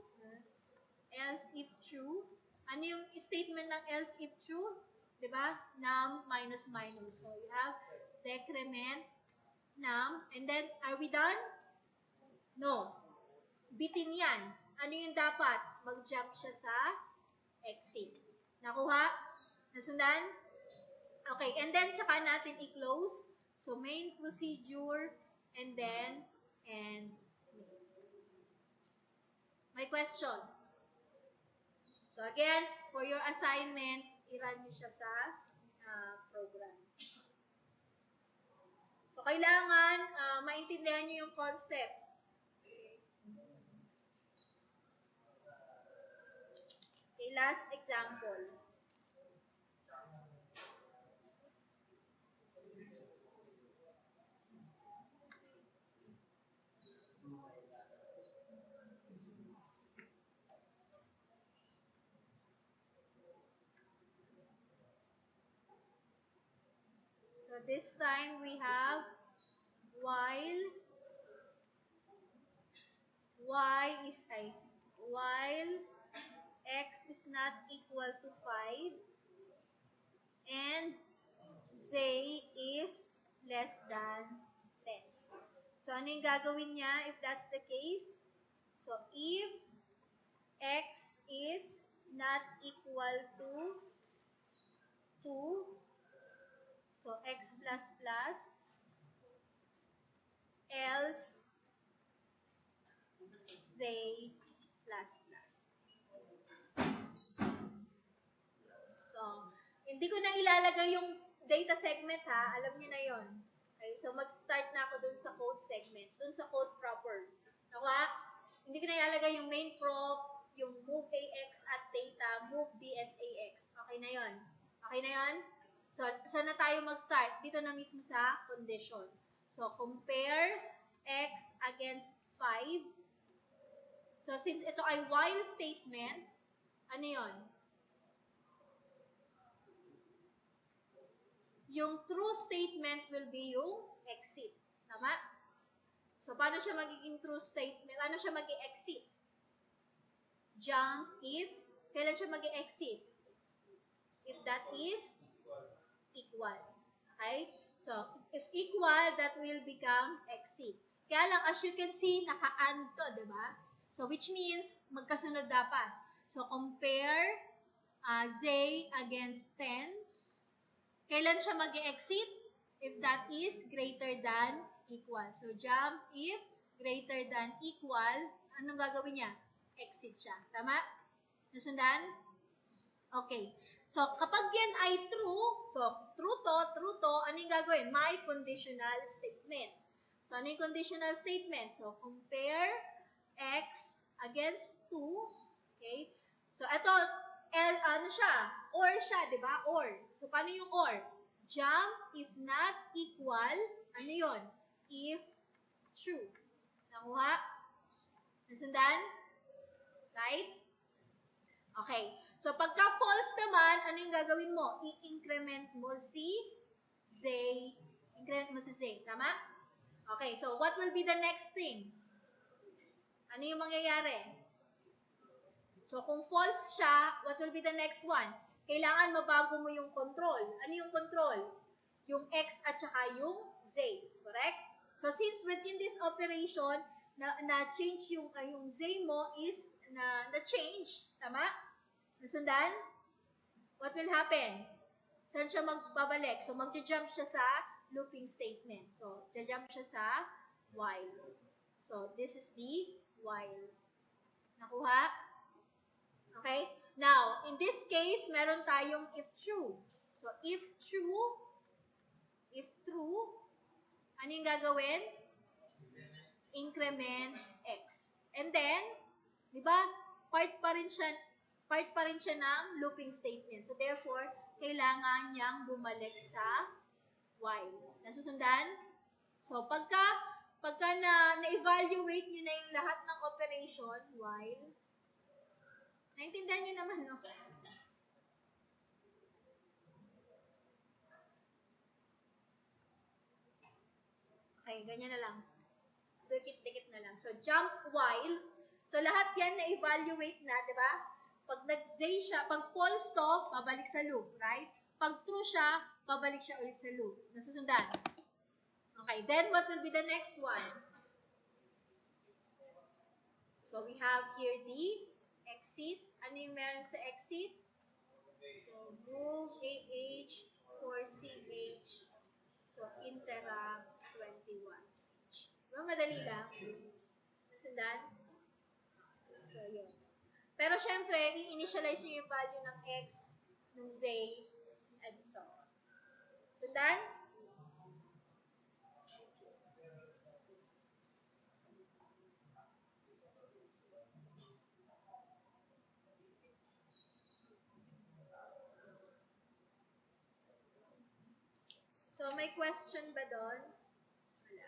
S1: ano yung statement ng else if true? Diba? Num minus minus. So, you have decrement, num, and then, are we done? No. Bitin yan. Ano yung dapat? Mag-jump siya sa exit. Nakuha? Nasundan? Okay, and then, tsaka natin i-close. So, main procedure, and then, may question. So, again, for your assignment, i-run nyo siya sa program. So, kailangan maintindihan nyo yung concept. Okay, last example. So, this time we have while x is not equal to 5 and z is less than 10. So, ano yung gagawin niya if that's the case? So, if x is not equal to 2, so x plus plus, else z plus plus. So, hindi ko na ilalagay yung data segment ha. Alam niyo na yon. Okay, so mag-start na ako dun sa code segment. Dun sa code proper. Nakuha? Hindi ko na ilalagay yung main prop, yung move AX at data, move DSAX. Okay na yon. Okay na yon? So, saan na tayo mag-start? Dito na mismo sa condition. So, compare x against 5. So, since ito ay while statement, ano yon? Yung true statement will be yung exit. Tama? So, paano siya magiging true statement? Paano siya mag-exit? Jump if, kailan siya mag-exit? If that is equal. Okay? So, if equal, that will become exit. Kaya lang, as you can see, naka-and to, di ba? So, which means, magkasunod dapat. So, compare z against 10. Kailan siya mag-exit? If that is greater than equal. So, jump if greater than equal, anong gagawin niya? Exit siya. Tama? Nasundan? Okay. So, kapag yan ay true, so, true to, ano yung gagawin? May conditional statement. So, ano yung conditional statement? So, compare x against 2. Okay? So, ito, ano siya? Or siya, di ba? Or. So, paano yung or? Jump if not equal, ano yun? If true. Nakuha? Nasundan? Right? Okay. So, pagka false naman, ano yung gagawin mo? I-increment mo si Z. Increment mo si Z. Tama? Okay. So, what will be the next thing? Ano yung mangyayari? So, kung false siya, what will be the next one? Kailangan mabago mo yung control. Ano yung control? Yung X at saka yung Z. Correct? So, since within this operation, na-change yung Z mo is na-change. Tama? Nasundan? What will happen? Saan siya magbabalik? So, mag-jump siya sa looping statement. So, jump siya sa while. So, this is the while. Nakuha? Okay? Now, in this case, meron tayong if true. So, if true, ano yung gagawin? Increment x. And then, di ba, part pa rin siya ng looping statement. So, therefore, kailangan niyang bumalik sa while. Nasusundan? So, pagka na-evaluate niyo na yung lahat ng operation, while, naintindihan niyo naman, no? Okay, ganyan na lang. Dikit-dikit na lang. So, jump while. So, lahat yan na-evaluate na, di ba? Pag nag-Z siya, pag false to, babalik sa loop, right? Pag true siya, babalik siya ulit sa loop. Nasusundan. Okay, then what will be the next one? So, we have here the exit. Ano yung meron sa exit? So, move AH for CH. So, interrupt 21. Diba madali lang? Nasundan? So, yun. Pero syempre, i-initialize nyo yung value ng X, ng Z, and so on. Sundan? So, may question ba doon? Wala.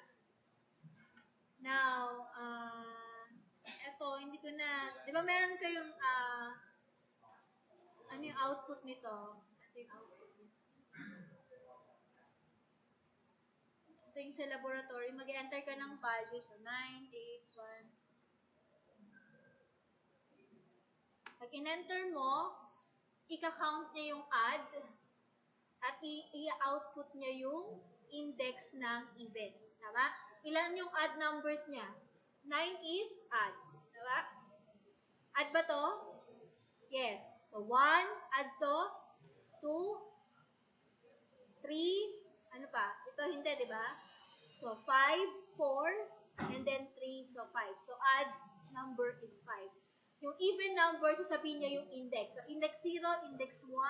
S1: Now, eto, hindi ko na, di ba meron kayong, ano yung output nito? Ito yung output nito. Ito yung sa laboratory, mag-enter ka ng value. So, 9, 8, 1. Pag in-enter mo, ika-count niya yung add, at i-output niya yung index ng event. Tama? Ilan yung add numbers niya? 9 is add. Tama? Add ba to? Yes. So, 1, add to, 2, 3, ano pa? Ito hindi, di ba? So, 5, 4, and then 3, so 5. So, add number is 5. Yung even number, sasabihin niya yung index. So, index 0, index 1,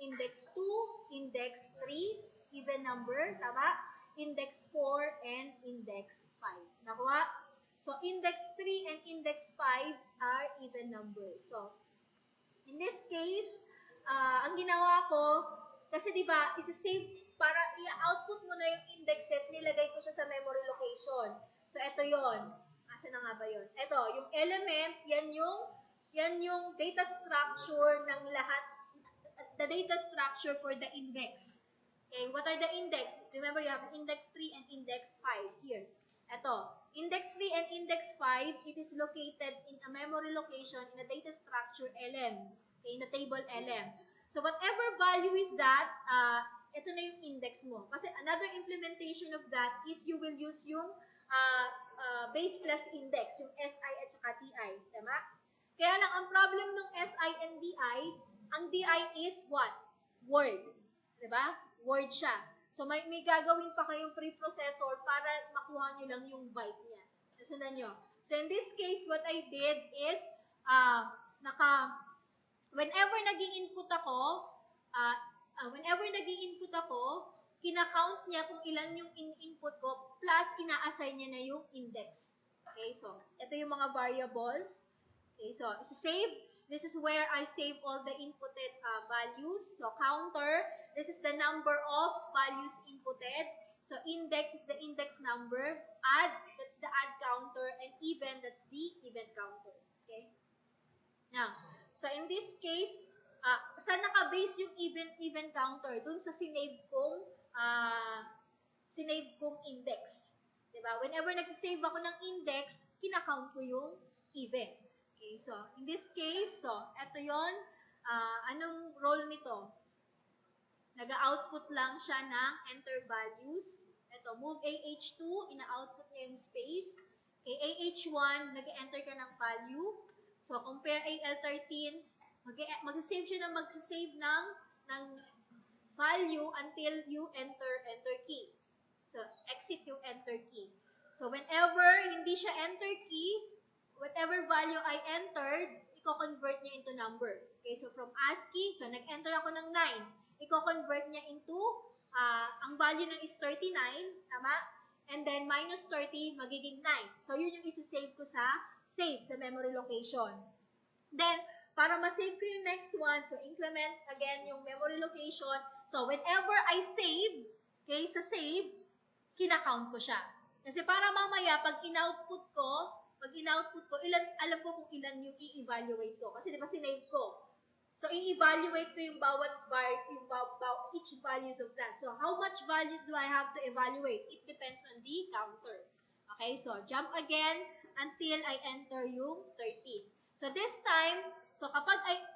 S1: index 2, index 3, even number, tama? Index 4, and index 5. Nakuha? So, index 3 and index 5 are even numbers. So, in this case, ang ginawa ko, kasi diba, isa-save, para i-output mo na yung indexes, nilagay ko siya sa memory location. So, ito yon. Asa na nga ba yun? Ito, yung element, yan yung data structure ng lahat, the data structure for the index. Okay, what are the index? Remember, you have index 3 and index 5 here. Ito, index 3 and index 5, it is located in a memory location in a data structure LM, okay, in the table LM. So, whatever value is that, ito na yung index mo. Kasi another implementation of that is you will use yung base plus index, yung SI at saka TI. Tama? Kaya lang, ang problem ng SI and DI, ang DI is what? Word. Diba? Word siya. So, may gagawin pa kayong preprocessor para makuha nyo lang yung byte niya. Nasundan nyo. So, in this case, what I did is, whenever naging input ako, kina-count niya kung ilan yung input ko, plus ina-assign niya na yung index. Okay, so, ito yung mga variables. Okay, so, isa-save. this is where I save all the inputted values. So counter, this is the number of values inputted. So index is the index number. Add, that's the add counter. And even, that's the even counter. Okay? Now, so in this case, saan naka-base yung even counter? Dun sa sinave kong index. Diba? Whenever nagsisave ako ng index, kinakount ko yung even. Okay, so in this case, so eto yon, anong role nito? Nag-output lang siya ng enter values. Ito, move AH2, ina-output niya yung space. Okay, AH1, nag-enter ka ng value. So, compare AL13, mag-save siya ng ng value until you enter key. So, exit yung enter key. So, whenever hindi siya enter key, whatever value I entered, i-convert niya into number. Okay, so from ASCII, so nag-enter ako ng 9, i-convert niya into, ang value nun is 39, tama? And then minus 30, magiging 9. So, yun yung isa-save ko sa memory location. Then, para ma-save ko yung next one, so increment again yung memory location. So, whenever I save, okay, sa save, kinakount ko siya. Kasi para mamaya, pag in-output ko, alam ko kung ilan yung i-evaluate ko. Kasi di ba sinave ko? So, i-evaluate ko yung each values of that. So, how much values do I have to evaluate? It depends on the counter. Okay, so jump again until I enter yung 13. So, this time, so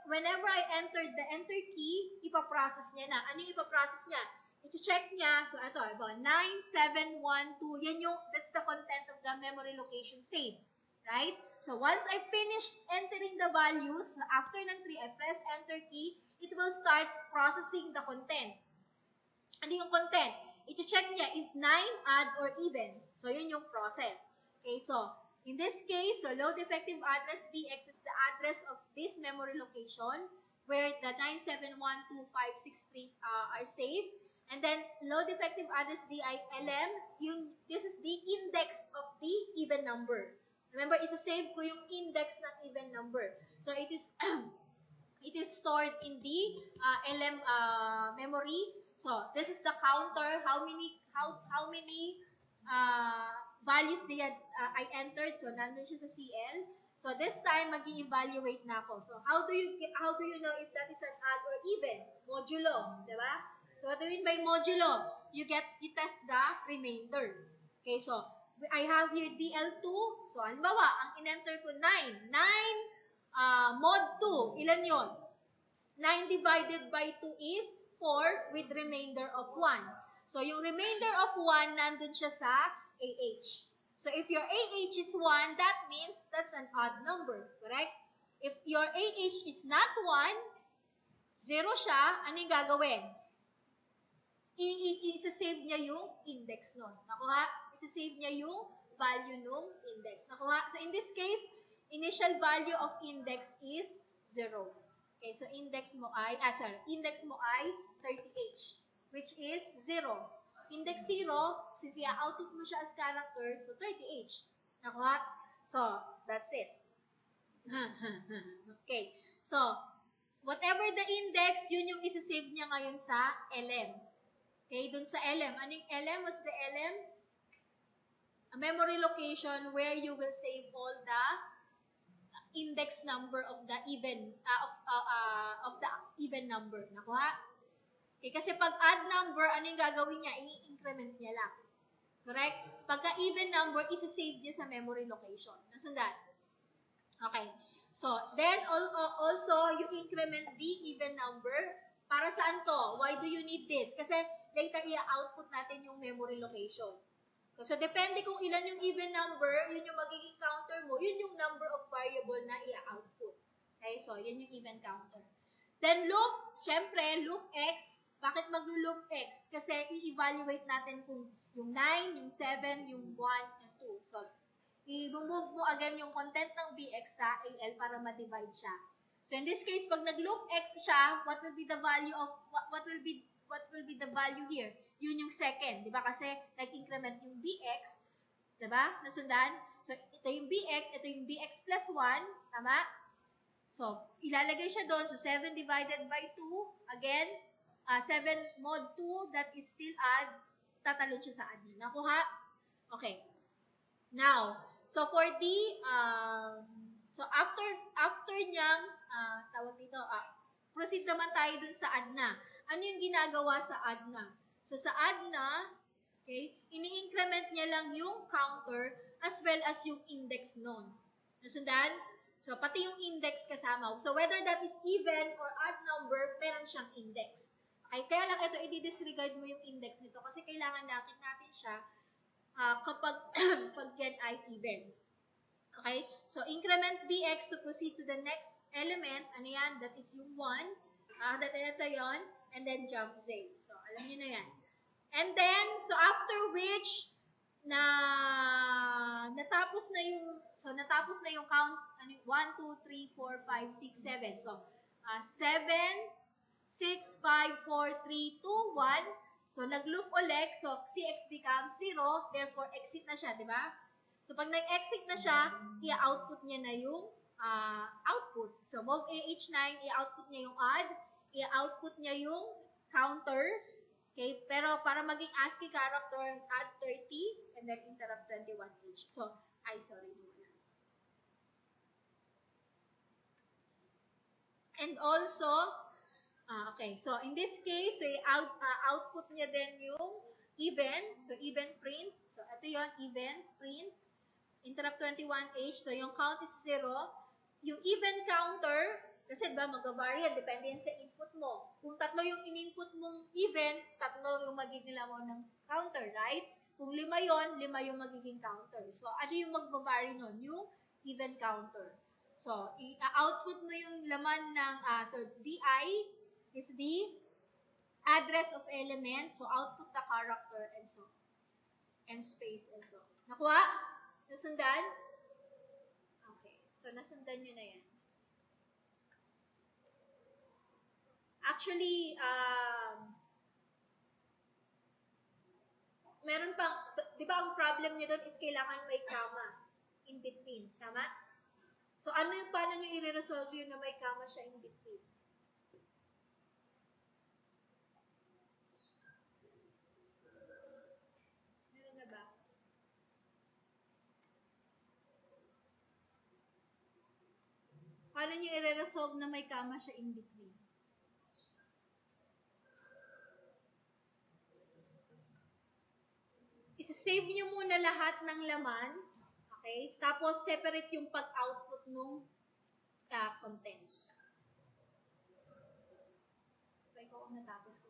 S1: whenever I entered the enter key, ipaprocess niya na. Ano yung ipaprocess niya? I-check niya. So, ito, 9712, that's the content of the memory location saved. Right? So, once I finished entering the values, after ng 3, I press enter key, it will start processing the content. Ano yung content? I-check niya, is 9, add, or even. So, yun yung process. Okay, so, in this case, so load effective address BX is the address of this memory location where the 9712563 are saved. And then, load effective address DILM, this is the index of the even number. Remember, isa-save ko yung index ng even number. So, it is it is stored in the LM memory. So, this is the counter, how many values I entered. So, nandun siya sa CL. So, this time, mag-i-evaluate na ako. So, how do you know if that is an add or even? Modulo, di ba? So, what do you mean by modulo? You test the remainder. Okay, so, I have here DL2. So, halimbawa, ang in-enter ko 9. 9 mod 2. Ilan yon? 9 divided by 2 is 4 with remainder of 1. So, yung remainder of 1, nandun siya sa AH. So, if your AH is 1, that means that's an odd number. Correct? If your AH is not 1, 0 siya, ano yung gagawin? Isa-save niya yung index nun. Nakuha? Isa-save niya yung value nung index. Nakuha? So, in this case, initial value of index is 0. Okay, so index mo ay 30H, which is 0. Index 0, since i-output mo siya as character, so 30H. Nakuha? So, that's it. Okay. So, whatever the index, yun yung isa-save niya ngayon sa LM. Okay, dun sa LM. Anong LM? What's the LM? A memory location where you will save all the index number of the even number. Nakuha? Okay, kasi pag add number, ano yung gagawin niya? I-increment niya lang. Correct? Pagka even number, isa-save niya sa memory location. Nasundan? Okay. So, then also, you increment the even number. Para saan to? Why do you need this? Kasi later, i-output natin yung memory location. So, depende kung ilan yung even number, yun yung magiging counter mo, yun yung number of variable na i-output. Okay? So, yan yung even counter. Then, loop. Siyempre, loop X. Bakit mag-loop X? Kasi i-evaluate natin kung yung 9, yung 7, yung 1, and 2. So, i-move mo again yung content ng BX sa AL para ma-divide siya. So, in this case, pag nag-loop X siya, what will be the value of, what will be the value here? Yun yung second, di ba? Kasi nag-increment yung BX, di ba? Nasundan? So, ito yung BX plus 1, tama? So, ilalagay siya doon. So, 7 divided by 2. Again, 7 mod 2, that is still add. Tatalon siya sa add niya. Nakuha? Okay. Now, so for the, so after niyang, tawag dito, proceed naman tayo dun sa add na. Ano yung ginagawa sa add na? So, sa add na, okay, ini-increment niya lang yung counter as well as yung index nun. Nasundan? So, pati yung index kasama. So, whether that is even or odd number, meron siyang index. Okay, kaya lang ito, i-disregard mo yung index nito kasi kailangan natin siya kapag pag yan ay even. Okay? So, increment bx to proceed to the next element. Ano yan? That is yung 1. Ito yun. And then jump z. So, alam nyo na yan. And then, so after which, natapos na yung count, 1, 2, 3, 4, 5, 6, 7. So, 7, 6, 5, 4, 3, 2, 1. So, nag-loop ulit. So, cx becomes 0. Therefore, exit na siya, di ba? So, pag nag-exit na siya, i-output niya na yung output. So, move AH9, i-output niya yung odd. I-output niya yung counter. Okay? Pero, para maging ASCII character, add 30 and then interrupt 21H. So, sorry. And also, okay. So, in this case, so, output niya din yung even. So, even print. So, ito yon even print. Interrupt 21H. So, yung count is 0. Yung even counter, kasi diba, mag-vary yan. Depende yan sa input mo. Kung 3 yung in-input mong even, 3 yung magiging laman ng counter, right? Kung 5 yon, 5 yung magiging counter. So, ano yung mag-vary nun? Yung even counter. So, i-output mo yung laman ng, so, DI is the address of element. So, output the character and so. And space and so. Nakuha? Nasundan? Okay. So, nasundan nyo na yan. Actually, meron pang, di ba ang problem nyo doon is kailangan may comma in between. Tama? So, paano nyo i-resolve yun na may comma siya in between? Meron na ba? Paano nyo i-resolve na may comma siya in between? Isa-save nyo muna lahat ng laman. Okay? Tapos, separate yung pag-output nung content. So, ikaw ang natapos ko.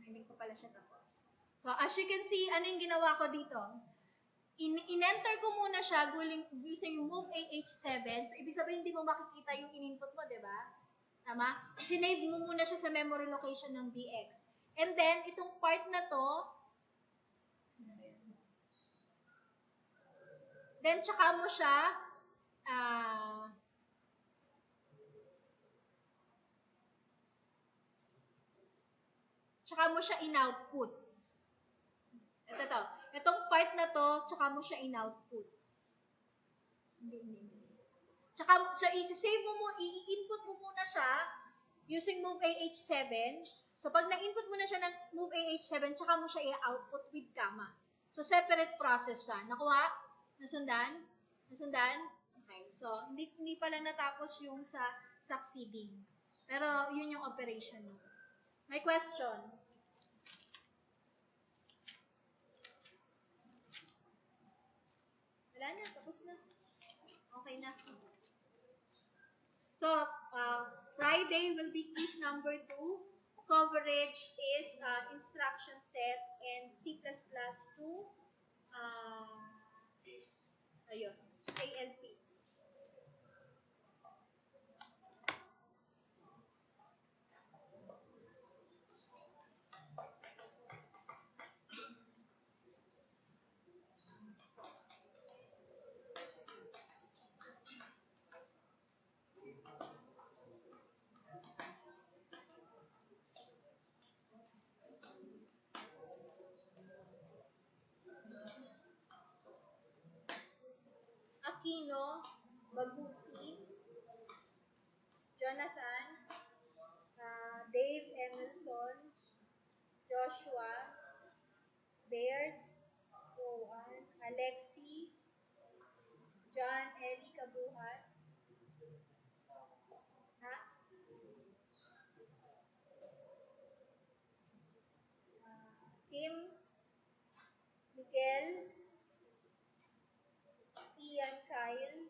S1: Hindi ko pala siya tapos. So, as you can see, ano yung ginawa ko dito? In-enter ko muna siya using yung move AH7. So, ibig sabihin, hindi mo makikita yung in-input mo, di ba? Tama? Sinave mo muna siya sa memory location ng BX. And then, itong part na to, then, tsaka mo siya, tsaka mo siya in-output. Ito. Itong part na to, tsaka mo siya in-output. Hindi. Tsaka, so, i-save mo, i-input mo muna siya using move AH7. So, pag na-input mo na siya ng move AH7, tsaka mo siya i-output with comma. So, separate process siya. Nakuha? Nasundan? Okay. So, hindi pa lang natapos yung sa succeeding. Pero, yun yung operation mo. May question? Wala na, tapos na. Okay na. So, Friday will be quiz number 2. Coverage is instruction set and C++2. Ayun, ALP. Bruno Bagusi, Jonathan, Dave Emerson, Joshua, Baird, Rowan, Alexi, John Eli Kabuhat, ha? Kim, Miguel, Ian Kyle,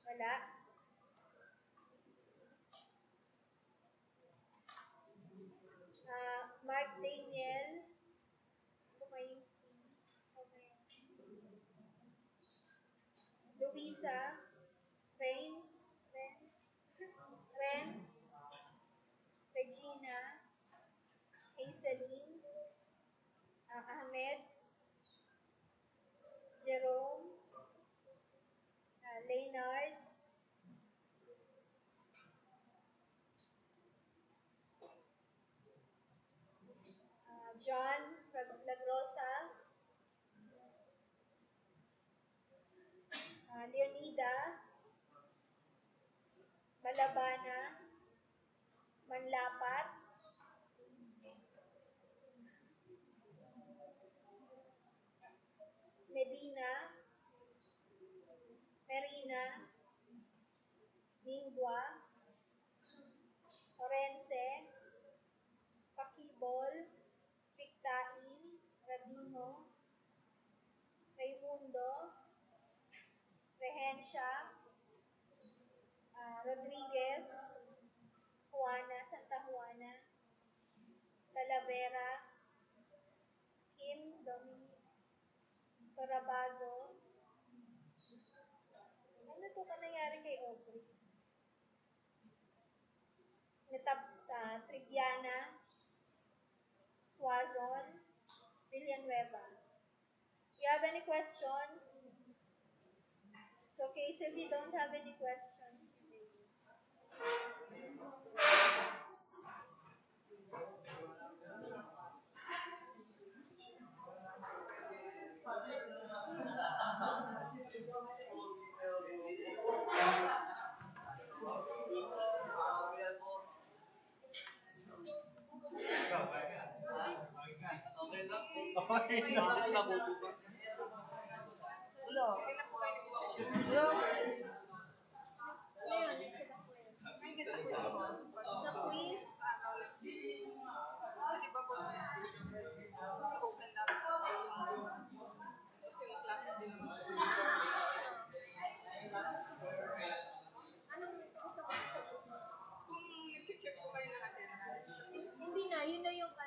S1: wala. Mark Daniel, Luisa, Renz, Regina, Hazeline, Ahmed, Jerome, Leonard, John Lagrosa, Leonida, Malabana, Manlapat, Medina, Merina, Mingwa, Orense, Pakibol, Pictain, Rabino, Raimundo, Rehencia, Rodriguez, Santa Juana, Talavera, Kim, Dominic, Torabago. Ano to ka nangyari kay Aubrey? Triviana, Tuazon, Villanueva. You have any questions? It's okay, so if you don't have any questions, you may.
S2: Okay, nabuto ka. Wala.
S1: Ngayon, sa quiz, anong gusto mo sabihin? Hindi na, yun na yung sa